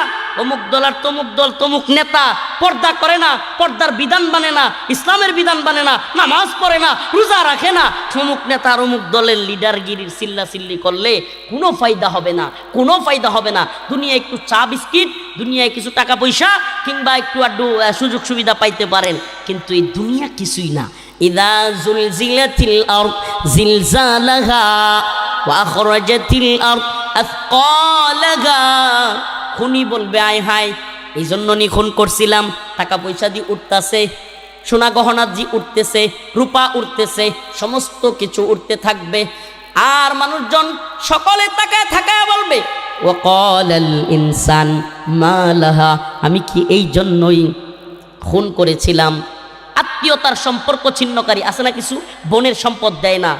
অমুক দল আর তমুক দল, তমুক নেতা পর্দা করে না, পর্দার বিধান মানে না, ইসলামের বিধান মানে না, নামাজ পড়ে না, রোজা রাখে না, অমুক নেতা আর অমুক দলের লিডারগিরির চিল্লাচিল্লি করলে কোনো ফায়দা হবে না, কোনো ফায়দা হবে না। দুনিয়ায় একটু চা বিস্কিট, দুনিয়ায় কিছু টাকা পয়সা কিংবা একটু আড্ডু সুযোগ সুবিধা পাইতে পারেন, কিন্তু এই দুনিয়া কিছুই না। ইযা যুলজিলাতিল আরদ জিলজালাহা ওয়া আখরাজাতিল আরদ আথকালাহা। খুনি বলবে আয় হায়, এই জন্য নি খুন করছিলাম। টাকা পয়সা দিয়ে উঠতেছে, সোনা গহনা দিয়ে উঠতেছে, রূপা উঠতেছে, সমস্ত কিছু উঠতে থাকবে। আর মানুষজন সকলে তাকায় থাকায় বলবে ওয়াকালাল ইনসান মা লাহা, আমি কি এই জন্যই খুন করেছিলাম? আত্মীয়তার সম্পর্ক ছিন্নকারী আছে না কিছু, বোনের সম্পদ দেয় না,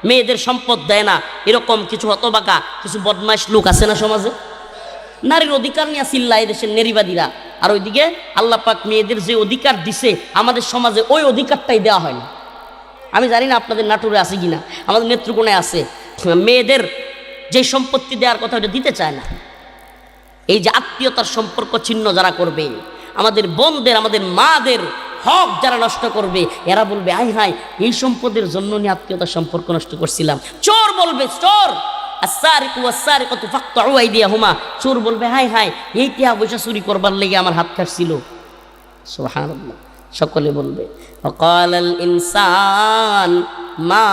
মেয়েদের সম্পদ দেয় না, এরকম কিছু হতবাকা, কিছু বদমাইশ লোক আছে না সমাজে? নারীর অধিকার নিয়ে চিল্লায় দেশের নারীবাদীরা, আর ওইদিকে আল্লাহ পাক মেয়েদের যে অধিকার দিছে আমাদের সমাজে ওই অধিকারটাই দেওয়া হয় না। আমি জানি না আপনাদের নাটোরে আছে কিনা, আমাদের নেত্রকোণায় আছে, মেয়েদের যে সম্পত্তি দেওয়ার কথা ওটা দিতে চায় না। এই যে আত্মীয়তার সম্পর্ক ছিন্ন যারা করবে, আমাদের বোনদের, আমাদের মাদের হক যারা নষ্ট করবে, এরা বলবে আয় হায়, এই সম্পদের জন্য নিয়ে আত্মীয়তার সম্পর্ক নষ্ট করছিলাম। চোর বলবে, চোর আস-সারিকু ওয়াস-সারিকাতু ফাকতাউ আইদিয়াহুমা, চোর বলবে হায় হায়, এই টিয়া পয়সা চুরি করবার লেগে আমার হাত কাটছিল। সুবহানাল্লাহ। সকলে বলবে ওয়াকালাল ইনসান মা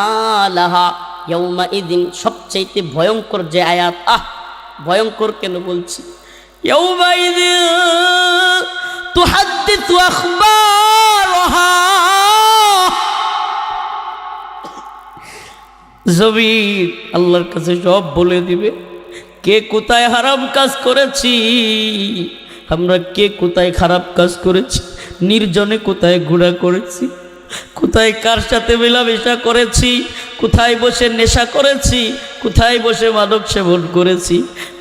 লাহা ইয়াউমাইযিন। সবচাইতে ভয়ঙ্কর যে আয়াত, ভয়ঙ্কর কেন বলছি, ইয়াউমাইযিন তুহাদ্দিসু আখবারাহা, জমিন আল্লাহর কাছে সব বলে দিবে, কে কোথায় হারাম কাজ করেছি, আমরা কে কোথায় খারাপ কাজ করেছি, নির্জনে কোথায় ঘোরা করেছি, কোথায় কার সাথে মেলামেশা করেছি, কোথায় বসে নেশা করেছি, কোথায় বসে মাদক সেবন করেছি,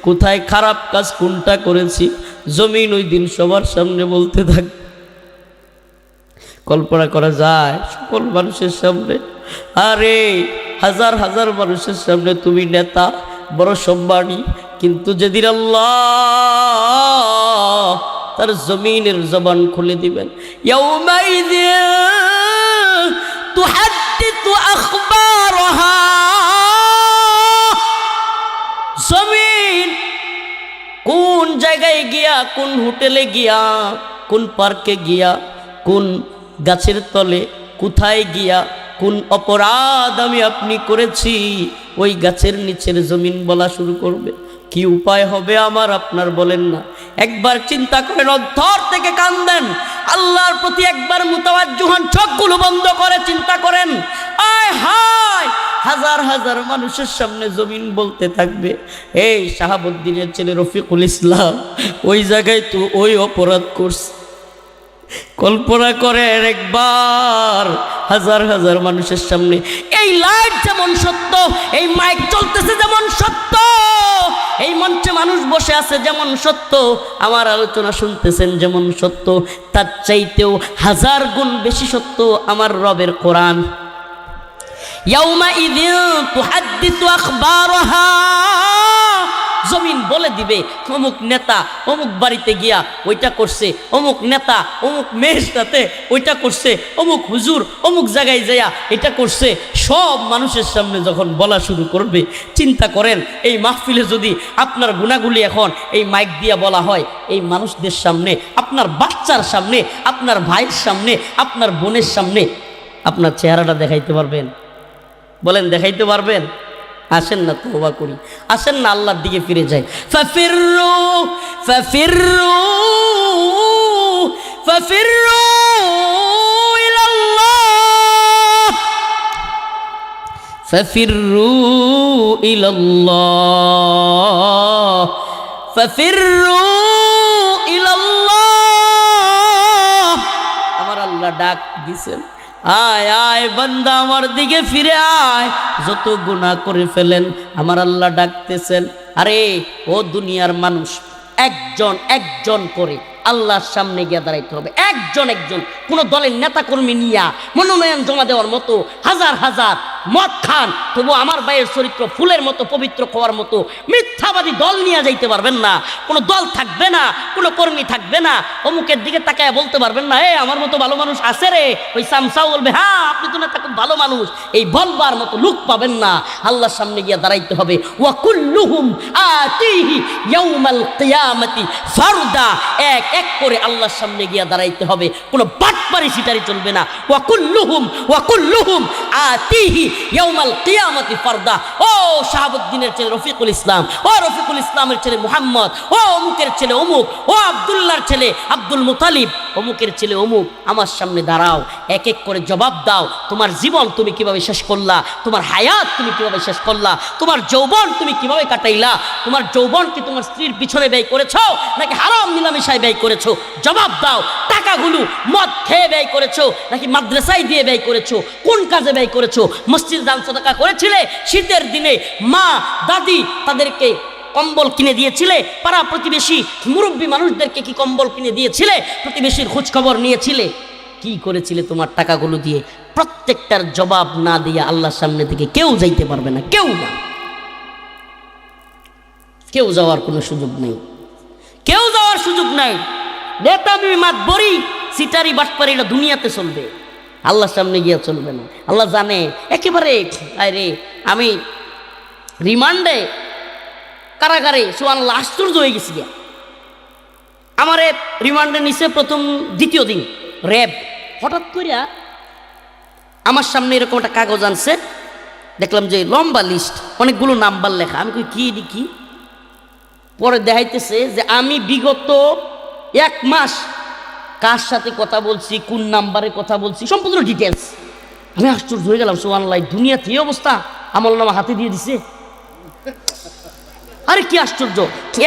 কোথায় খারাপ কাজ কোনটা করেছি। জমিন ওই দিন সবার সামনে বলতে থাকবে। কল্পনা করা যায় সকল মানুষের সামনে, আরে হাজার হাজার মানুষের সামনে তুমি নেতা, বড় সম্মানী, কিন্তু যেদিন আল্লাহ তার জমিনের জবান খুলে দিবেন, ইয়াউমাইযিন তুহাদ্দিসু আখবারাহা, জমিন কোন জায়গায় গিয়া, কোন হোটেলে গিয়া, কোন পার্কে গিয়া, কোন গাছের তলে, কোথায় গিয়া কোন অপরাধ আমি আপনি করেছি, ওই গাছের নিচের জমিন বলা শুরু করবে। কি উপায় হবে আমার আপনার বলেন না? একবার চিন্তা করেন, অন্তর থেকে কান্দেন, আল্লাহর প্রতি একবার মুতাওয়াজ্জিহ হন, চোখগুলো বন্ধ করে চিন্তা করেন। আয় হায়, হাজার হাজার মানুষের সামনে জমিন বলতে থাকবে, এই শাহাবুদ্দিনের ছেলে রফিকুল ইসলাম ওই জায়গায় তো ওই অপরাধ করছে। কল্পনা করেন একবার, হাজার হাজার মানুষের সামনে। এই লাইট যেমন সত্য, এই মাইক চলতেছে যেমন সত্য, এই মঞ্চে মানুষ বসে আছে যেমন সত্য, আমার আলোচনা শুনতেছেন যেমন সত্য, তার চাইতেও হাজার গুণ বেশি সত্য আমার রবের কোরআন। ইয়াউমাইযিন তুহাদ্দিসু আখবারাহা, জমিন বলে দিবে অমুক নেতা অমুক বাড়িতে গিয়া ওইটা করছে, অমুক নেতা অমুক মেয়ের সাথে ওইটা করছে, অমুক হুজুর অমুক জায়গায় যাইয়া এটা করছে। সব মানুষের সামনে যখন বলা শুরু করবে, চিন্তা করেন এই মাহফিলে যদি আপনার গুণাগুলি এখন এই মাইক দিয়া বলা হয়, এই মানুষদের সামনে, আপনার বাচ্চার সামনে, আপনার ভাইয়ের সামনে, আপনার বোনের সামনে আপনার চেহারাটা দেখাইতে পারবেন? বলেন দেখাইতে পারবেন? আসেন না তওবা করি, আসেন না আল্লাহর দিকে ফিরে যাই। ফাফিররু ফাফিররু ফাফিররু ইলাল্লাহ ফাফিররু ইলাল্লাহ ফাফিররু ইলাল্লাহ। আমার আল্লাহ ডাক দিছেন, আয় আয় বান্দা আমার দিকে ফিরে আয়, যত গুনাহ করে ফেলেন আমার আল্লাহ ডাকতেছেন। আরে ও দুনিয়ার মানুষ, একজন একজন করে আল্লাহর সামনে গিয়ে দাঁড়াইতে হবে, একজন একজন। কোন দলের নেতা কর্মী নিয়া মনোনয়ন জমা দেওয়ার মতো হাজার হাজার মদ খান, তবু আমার ভাইয়ের চরিত্র ফুলের মতো পবিত্র হওয়ার মতো মিথ্যাবাদী দল নিয়ে যাইতে পারবেন না। কোনো দল থাকবে না, কোনো কর্মী থাকবে না, অমুকের দিকে তাকায় বলতে পারবেন না আমার মতো ভালো মানুষ আছে রে। ওই সামসাও বলবে হ্যাঁ আপনি তো নেতা খুব ভালো মানুষ, এই বলবার মতো লোক পাবেন না। আল্লাহর সামনে গিয়ে দাঁড়াইতে হবে। ওয়া কুল্লুহুম আতিহি ইয়াউমাল কিয়ামাতি ফারদা, এক এক করে আল্লাহর সামনে গিয়ে দাঁড়াইতে হবে, কোনো বাটপারি সিটারি চলবে না। ওয়া কুল্লুহুম আতিহি ইয়াউমাল কিয়ামাতি ফারদা। ও শাহাবুদ্দিনের ছেলে রফিকুল ইসলাম, ও রফিকুল ইসলামের ছেলে মুহাম্মদ, ও অমুকের ছেলে অমুক, ও আব্দুল্লাহর ছেলে আব্দুল মুতালিব, অমুকের ছেলে অমুক, আমার সামনে দাঁড়াও, এক এক করে জবাব দাও। তোমার জীবন তুমি কিভাবে শেষ করলা, তোমার হায়াত তুমি কিভাবে শেষ করলা, তোমার যৌবন তুমি কিভাবে কাটাইলা, তোমার যৌবন কি তোমার স্ত্রীর পিছনে ব্যয় করেছো নাকি হারাম নিলামিশায় ব্যয় করেছো? জবাব দাও। টাকাগুলো মদ খেয়ে ব্যয় করেছো নাকি মাদ্রাসায় দিয়ে ব্যয় করেছো? কোন কাজে ব্যয় করেছো? মসজিদ দান সদকা করেছিলে? শীতের দিনে মা দাদি তাদেরকে কম্বল কিনে দিয়েছিলে? পাড়া প্রতিবেশী মুরব্বী মানুষদেরকে কি কম্বল কিনে দিয়েছিলে? প্রতিবেশীর খোঁজ খবর নিয়েছিলে? কি করেছিলে তোমার টাকাগুলো দিয়ে? প্রত্যেকটার জবাব না দিয়ে আল্লাহর সামনে থেকে কেউ যাইতে পারবে না, কেউ না, কেউ যাওয়ার কোনো সুযোগ নেই, কেউ যাওয়ার সুযোগ নাই। নেতামি মাতবরি সিটারি বাটপারি এটা দুনিয়াতে চলবে, আল্লাহর সামনে গিয়ে চলবে না। আল্লাহ জানে একেবারে। আরে আমি রিমান্ডে কারাগারে সুবহানাল্লাহ আশ্চর্য হয়ে গেছি। আমারে রিমান্ডে নিছে প্রথম দ্বিতীয় দিন র্যাব। হঠাৎ করিয়া আমার সামনে এরকম একটা কাগজ আনছে, দেখলাম যে লম্বা লিস্ট, অনেকগুলো নাম্বার লেখা। আমি কি দেখি, পরে দেখাইতেছে যে আমি বিগত 1 মাস কার সাথে কথা বলছি, কোন নাম্বারে কথা বলছি, সম্পূর্ণ ডিটেলস। আমি আশ্চর্য হয়ে গেলাম, সুবহানাল্লাহ দুনিয়াতে এই অবস্থা, আমলনামা হাতে দিয়ে দিছে। আরে কি আশ্চর্য,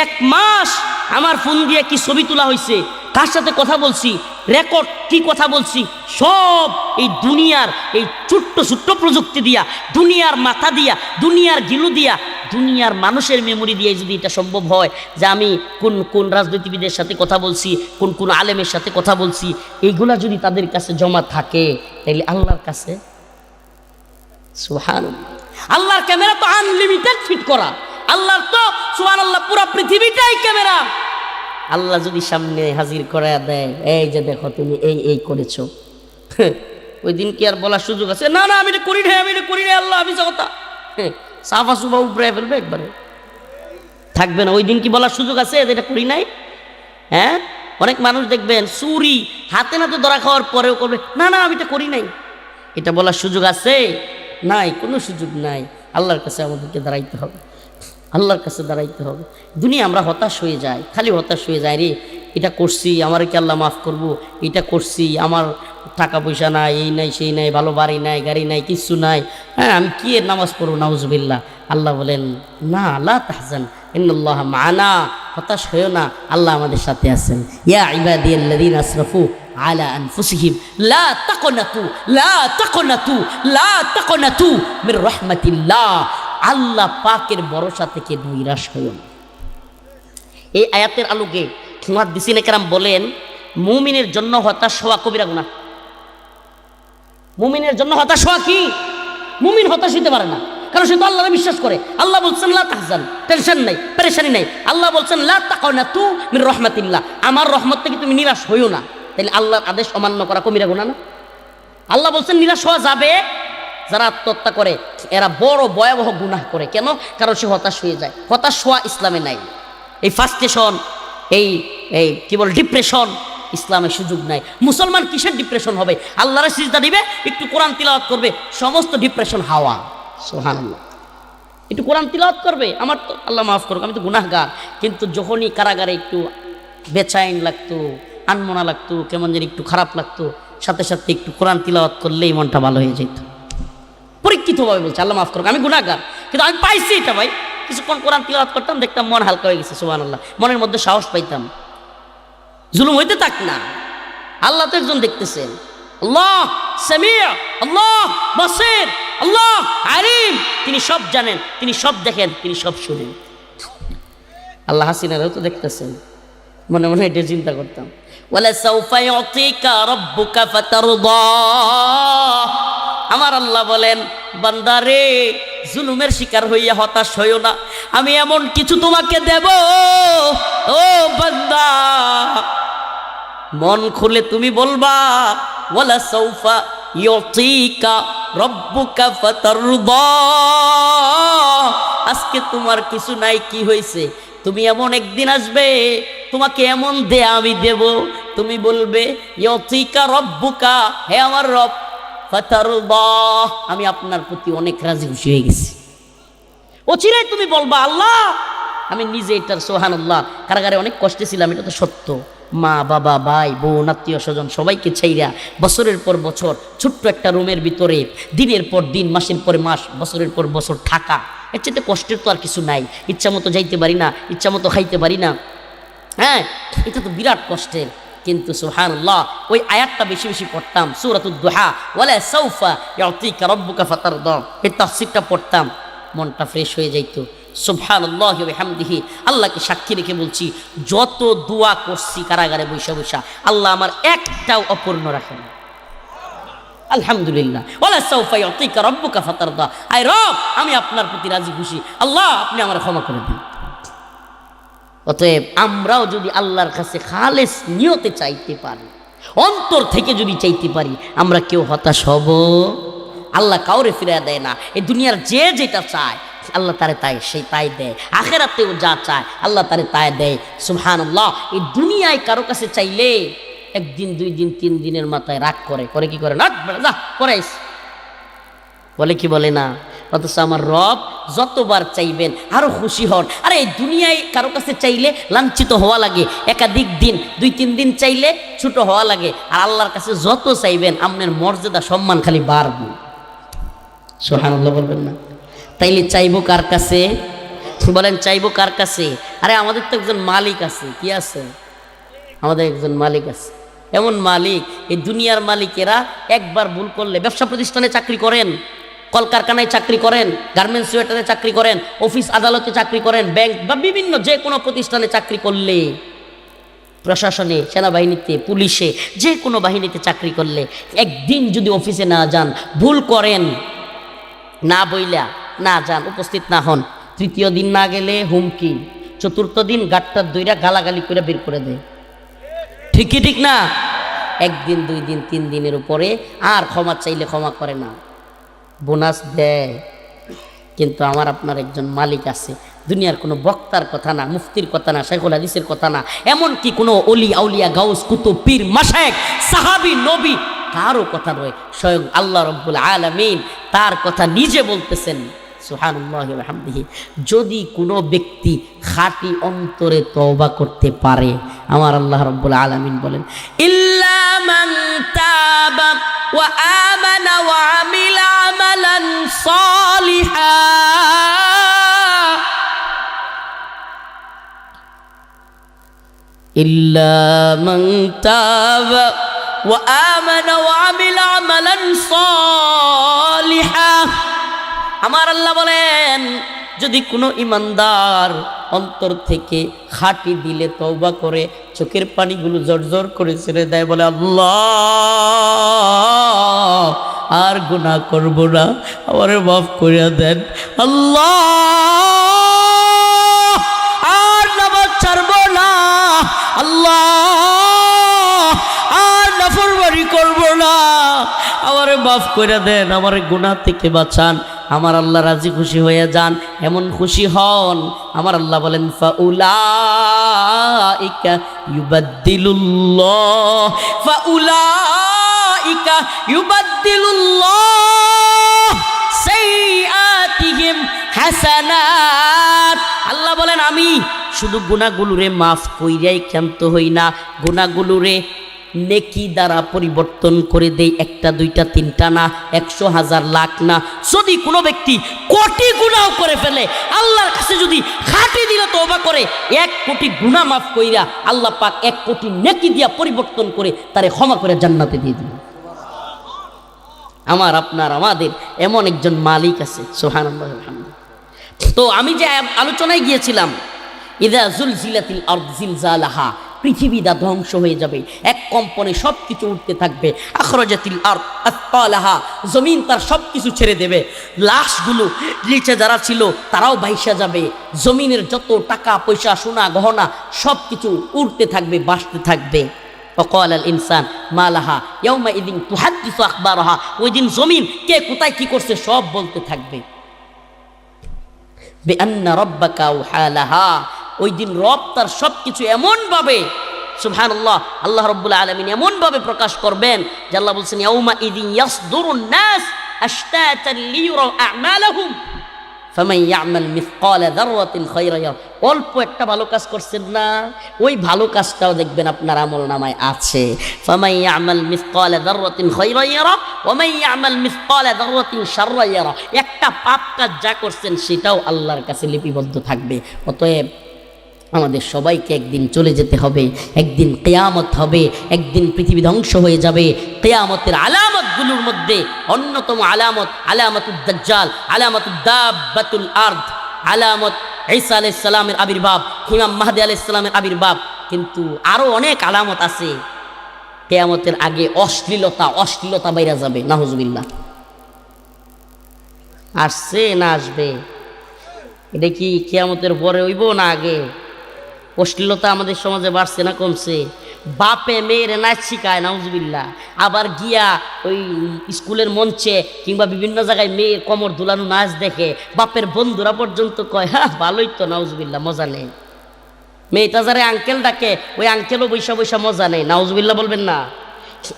1 মাস আমার ফোন দিয়ে কি ছবি তোলা হয়েছে, কার সাথে কথা বলছি, রেকর্ড কি কথা বলছি, সব এই দুনিয়ার এই ছোট্ট ছোট্ট প্রযুক্তি দিয়া, দুনিয়ার মাথা দিয়া, দুনিয়ার গিলু দিয়া, দুনিয়ার মানুষের মেমোরি দিয়ে যদি এটা সম্ভব হয় যে আমি কোন কোন রাজনীতিবিদের সাথে কথা বলছি, কোন কোন আলেমের সাথে কথা বলছি, এইগুলা যদি তাদের কাছে জমা থাকে, তাহলে আল্লাহর কাছে সুবহানাল্লাহ। আল্লাহর ক্যামেরা তো আনলিমিটেড ফিট করা, আল্লাহর তো সুবহানাল্লাহ পুরো পৃথিবীটাই ক্যামেরা। আল্লাহ যদি সামনে হাজির করে দেয়, এই যে দেখো তুমি এই এই করেছো, ওই দিন কি আর বলার সুযোগ আছে? না না আমি এটা করি না, আমি এটা করি না, আল্লাহ আমি কথা সাফা সুফা উপরে ফেলবে, একবারে থাকবে না। ওই দিন কি বলার সুযোগ আছে এটা করি নাই? হ্যাঁ, অনেক মানুষ দেখবেন চুরি হাতে নাতে ধরা খাওয়ার পরেও করবে না না আমি এটা করি নাই। এটা বলার সুযোগ আছে? নাই, কোনো সুযোগ নাই। আল্লাহর কাছে আমাদেরকে দাঁড়াইতে হবে, আল্লাহর কাছে দাঁড়াইতে হবে। দুনিয়া আমরা হতাশ হয়ে যাই, খালি হতাশ হয়ে যায়, রে এটা করছি আমার কি আল্লাহ মাফ করবো, এটা করছি আমার টাকা পয়সা নাই, এই নাই সেই নাই, ভালো বাড়ি নাই গাড়ি নাই, কিচ্ছু নাই, হ্যাঁ আমি কি এর নামাজ পড়বো, নাউজুবিল্লাহ। আল্লাহ বলেন না, লা তাহজান ইন্নাল্লাহা মা'ানা, হতাশ হয়েও না, আল্লাহ আমাদের সাথে আছেন। ইয়া ইবাদিয়াল্লাযীনা আসরাফু আলা আনফুসিহিম লা তাকনাতু লা তাকনাতু লা তাকনাতু মির রাহমাতিল্লাহ। আল্লাহ পাকের ভরসা থেকে নৈরাশ হইও না। এই আয়াতের আলোকে মুহাদ্দিসিনে কেরাম বলেন, মুমিনের জন্য হতাশ হওয়া কবিরা গুনাহ। মুমিনের জন্য হতাশ হওয়া কি? মুমিন হতাশ হতে পারে না। কারণ সে তো আল্লাহরে বিশ্বাস করে। আল্লাহ বলছেন লা তাহজান, টেনশন নাই, পেরেশানি নাই। আল্লাহ বলছেন লা তাকানাতু মির রাহমাতিল্লাহ, আমার রহমত থেকে তুমি নিরাশ হইও না। তাহলে আল্লাহর আদেশ অমান্য করা কবিরা গুনাহ না? আল্লাহ বলছেন নিরাশ হওয়া যাবে, যারা আত্মহত্যা করে এরা বড় ভয়াবহ গুনাহ করে। কেন? কারণ সে হতাশ হয়ে যায়। হতাশ হওয়া ইসলামে নাই। এই ফার্স্টেশন, এই এই কি বল ডিপ্রেশন, ইসলামের সুযোগ নাই। মুসলমান কিসের ডিপ্রেশন হবে? আল্লাহর সিজদা দিবে, একটু কোরআন তিলাওয়াত করবে, সমস্ত ডিপ্রেশন হাওয়া। সুবহানাল্লাহ। একটু কোরআন তিলাওয়াত করবে, আমার তো আল্লাহ মাফ করুক আমি তো গুনাহগার, কিন্তু যখনই কারাগারে একটু বেচাইন লাগতো, আনমনা লাগতো, কেমন যেন একটু খারাপ লাগতো, সাথে সাথে একটু কোরআন তিলাওয়াত করলেই মনটা ভালো হয়ে যেত। পরীক্ষিতভাবে বলছে, আল্লাহ মাফ করুক আমি গুনাহগার, কিন্তু আমি পাইছি এটা ভাই। কিছুক্ষণ কোরআন তিলাওয়াত করতাম, দেখতাম মন হালকা হয়ে গেছে। সুবহানাল্লাহ। মনের মধ্যে সাহস পাইতাম, জুলুম হইতে থাক না। আল্লাহ তো একজন দেখতেছেন, আল্লাহ সামিয়া, আল্লাহ বাসির, আল্লাহ আলিম, তিনি সব জানেন, তিনি সব দেখেন, তিনি সব শুনেন। আল্লাহ হাসিনারাও তো দেখতেছেন। মনে মনে এটা চিন্তা করতাম, ওয়ালা সাউফা ইউতিকা রাব্বুকা ফাতারদা। আমার আল্লাহ বলেন, বান্দারে জুলুমের শিকার হইয়া হতাশ হইও না, আমি এমন কিছু তোমাকে দেব ও বান্দা, মন খুলে তুমি বলবা ওয়ালা সাউফা ইউতিকা রাব্বুকা ফাতারদা। আজকে তোমার কিছু নাই, কি হয়েছে? তুমি এমন একদিন আসবে, তোমাকে এমন দে আমি দেব, তুমি বলবে ইউতিকা রাব্বুকা, হে আমার রব, ফাতারদা, আমি আপনার প্রতি অনেক রাজি খুশি হয়ে গেছি। অচিরেই তুমি বলবা আল্লাহ আমি নিজে এটার সুবহানাল্লাহ কারাগারে অনেক কষ্টে ছিলাম, এটা তো সত্য। মা বাবা ভাই বোন আত্মীয় স্বজন সবাইকে ছাইরা বছরের পর বছর ছোট্ট একটা রুমের ভিতরে দিনের পর দিন, মাসের পর মাস, বছরের পর বছর থাকা, এর চেয়ে কষ্টের তো আর কিছু নাই। ইচ্ছা মতো যাইতে পারি না, ইচ্ছা মতো খাইতে পারি না, হ্যাঁ এটা তো বিরাট কষ্টের। কিন্তু সুবহানাল্লাহ ওই আয়াতটা বেশি বেশি পড়তাম, সূরাতুদ দুহা, ওয়ালা সাউফা ইউতিকা রাব্বুকা ফাতারদা, এই তাফসীরটা পড়তাম, মনটা ফ্রেশ হয়ে যাইতো। সুবহানাল্লাহি ওয়া বিহামদিহি, আল্লাহকে সাক্ষী রেখে বলছি, যত দোয়া করছি কারাগারে বৈশা বৈশা, আল্লাহ আমার একটাও অপূর্ণ রাখেন। আলহামদুলিল্লাহ। ওয়ালা সাউফা ইউতিকা রাব্বুকা ফাতারদা, আয় রব আমি আপনার প্রতি রাজি খুশি, আল্লাহ আপনি আমার ক্ষমা করে দিন। অতএব আমরাও যদি আল্লাহর কাছে খালেস নিয়তে চাইতে পারি, অন্তর থেকে যদি চাইতে পারি, আমরা কেউ হতাশ হব? আল্লাহ কাউরে ফিরিয়ে দেয় না। এই দুনিয়ার যে যেটা চায় আল্লাহ তারে তাই সেই তাই দেয়, আখিরাতেও যা চায় আল্লাহ তারে তাই দেয়। সুবহানাল্লাহ। এই দুনিয়ায় কারো কাছে চাইলে একদিন দুই দিন তিন দিনের মাথায় রাগ করে, করে কি করে না যা করাইস, বলে কি বলে না? অথচ আমার রব যতবার চাইবেন আরো খুশি হন। আরে এই দুনিয়ায় কারো কাছে চাইলে লাঞ্ছিত হওয়া লাগে, একাধিক দিন দুই তিন দিন চাইলে ছোট হওয়া লাগে, আর আল্লাহর কাছে যত চাইবেন আপনার মর্যাদা সম্মান খালি বাড়বে। সুবহানাল্লাহ বলবেন না? তাইলে চাইবো কার কাছে? বলেন চাইবো কার কাছে? আরে আমাদের তো একজন মালিক আছে। কি আছে? আমাদের একজন মালিক আছে, এমন মালিক, এই দুনিয়ার মালিকেরা একবার ভুল করলে, ব্যবসা প্রতিষ্ঠানে চাকরি করেন, কলকারখানায় চাকরি করেন, গার্মেন্টস ওয়েটারে চাকরি করেন, অফিস আদালতে চাকরি করেন, ব্যাংক বা বিভিন্ন যে কোনো প্রতিষ্ঠানে চাকরি করলে, প্রশাসনে, সেনাবাহিনীতে, পুলিশে, যে কোনো বাহিনীতে চাকরি করলে, একদিন যদি অফিসে না যান, ভুল করেন, না বইলা না যান, উপস্থিত না হন, তৃতীয় দিন না গেলে হুমকি, চতুর্থ দিন গাট্টার দইরা গালাগালি করে বের করে দেয়। ঠিক কি ঠিক না? একদিন দুই দিন তিন দিনের উপরে আর ক্ষমা চাইলে ক্ষমা করে না, বোনাস দেয়। কিন্তু আমার আপনার একজন মালিক আছে, দুনিয়ার কোনো বক্তার কথা না, মুফতির কথা না, শাইখুল হাদিসের কথা না, এমনকি কোনো অলি আউলিয়া গাউস কুতুব পীর মাশায়েখ সাহাবী নবী কারো কথা নয়, স্বয়ং আল্লাহ রাব্বুল আলামিন তার কথা নিজে বলতেছেন। সুবহানাল্লাহি ওয়া বিহামদিহি। যদি কোনো ব্যক্তি খাঁটি অন্তরে তওবা করতে পারে, আমার আল্লাহ রাব্বুল আলামিন বলেন ইল্লা মান তাবা ওয়া আমানা ওয়া আমিলা আমালান সালিহা, ইল্লা মান তাবা ওয়া আমানা ওয়া আমিলা আমালান সালিহা। আমার আল্লাহ বলেন যদি কোনো ইমানদার অন্তর থেকে খাঁটি দিলে তওবা করে, চোখের পানিগুলো জড়জড় করে ছেড়ে দেয়, বলে আল্লাহ আর গুনাহ করব না, আমারে মাফ করিয়া দেন আল্লাহ, আর নামাজ ছাড়ব না আল্লাহ, আর নাফরমানি করব না, আমারে মাফ করিয়া দেন, আমারে গুনাহ থেকে বাঁচান, আমার আল্লাহ রাজি খুশি হয়ে যান, এমন খুশি হন আমার আল্লাহ বলেন ফাউলাইকা ইউবাদদিলুল্লাহ সাইয়্যাতিহিম হাসানাত। আল্লাহ বলেন আমি শুধু গুনাহগুলোরে মাফ কইরাই ক্ষান্ত হই না, গুনাহগুলোরে নেকি দ্বারা পরিবর্তন করে দেই, একটা দুইটা তিনটা না, 100 হাজার লাখ না। যদি কোনো ব্যক্তি কোটি গুনাহ করে ফেলে, আল্লাহর কাছে যদি খাঁটি দিলে তওবা করে, 1 কোটি গুনাহ মাফ কইরা আল্লাহ পাক 1 কোটি নেকি দিয়া পরিবর্তন করে তারে ক্ষমা করে জান্নাতে দিয়ে দিবেন। আমার আপনার আমাদের এমন একজন মালিক আছে, সুবহানাল্লাহ আলহামদুলিল্লাহ। তো আমি যে আলোচনায় গিয়েছিলাম, ইযা জুলজিলাতিল আরদ জিলজালাহা, পৃথিবীটা ধ্বংস হয়ে যাবে, এক কম্পনে সব কিছু উঠতে থাকবে। আখরাজাতিল আরদ আসকালাহা, জমিন তার সব কিছু ছেড়ে দেবে, লাশগুলো নিচে যারা ছিল তারাও ভাইসা যাবে, জমিনের যত টাকা পয়সা সোনা গহনা সব কিছু উঠতে থাকবে, বাসতে থাকবে। وقال الانسان ما لها يومئذ تحدث اخبارها, ওই দিন জমিন কে কোথায় কি করছে সব বলতে থাকবে। বিআন্না রাব্বাকা ওয়াহালাহা, ওই দিন রব তার সব কিছু এমনভাবে, সুবহানাল্লাহ, আল্লাহ রাব্বুল আলামিন এমনভাবে প্রকাশ করবেন যে আল্লাহ বলছেন ইয়াউমাইযিন ইয়াসদুরুন নাস আশতাতান লিয়ুরাউ আ'মালাহুম ফামান ইয়া'মাল মিসকালা যাররাতিন খায়রান ইয়ারা। অল্প একটা ভালো কাজ করছেন না, ওই ভালো কাজটাও দেখবেন আপনার আমলনামায় আছে। ফামান ইয়া'মাল মিসকালা যাররাতিন খায়রান ইয়ারা ওয়া মান ইয়া'মাল মিসকালা যাররাতিন শাররান ইয়ারা। একটা পাপ কাজ যা করছেন সেটাও আল্লাহর কাছে লিপিবদ্ধ থাকবে। অতএব আমাদের সবাইকে একদিন চলে যেতে হবে, একদিন কিয়ামত হবে, একদিন পৃথিবী ধ্বংস হয়ে যাবে। কিয়ামতের আলামতগুলোর মধ্যে অন্যতম আলামত আলামাতুদ দাজ্জাল, আলামাতুদ দাব্বাতুল আরদ, আলামত ঈসা আলাইহিস সালামের আবির্ভাব, ইমাম মাহদী আলাইহিস সালামের আবির্ভাব। কিন্তু আরো অনেক আলামত আছে। কিয়ামতের আগে অশ্লীলতা বাইরে যাবে, নাউজুবিল্লাহ। আসছে না আসবে? এটা কি কিয়ামতের পরে হইব না আগে? অশ্লীলতা আমাদের সমাজে বাড়ছে না কমছে? বাপে মেয়ের নাচ শিখায়, নাউজুবিল্লাহ। আবার গিয়া ওই স্কুলের মঞ্চে কিংবা বিভিন্ন জায়গায় মেয়ের কোমর দুলানো নাচ দেখে বাপের বন্ধুরা পর্যন্ত কয় হ্যাঁ ভালোই তো, নাউজুবিল্লাহ, মজা নেই। মেয়েটা যারা আঙ্কেল ডাকে ওই আঙ্কেলও বৈশা বৈশা মজা নেই, নাউজুবিল্লাহ বলবেন না।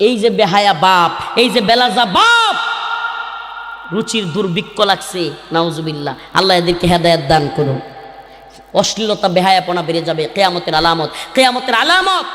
এই যে বেহায়া বাপ, এই যে বেলাজা বাপ, রুচির দুর্ভিক্ষ লাগছে, নাউজুবিল্লাহ। আল্লাহ এদেরকে হেদায়েত দান করুন। অশ্লীলতা বেহায়াপনা বেড়ে যাবে, কিয়ামতের আলামত, কিয়ামতের আলামত।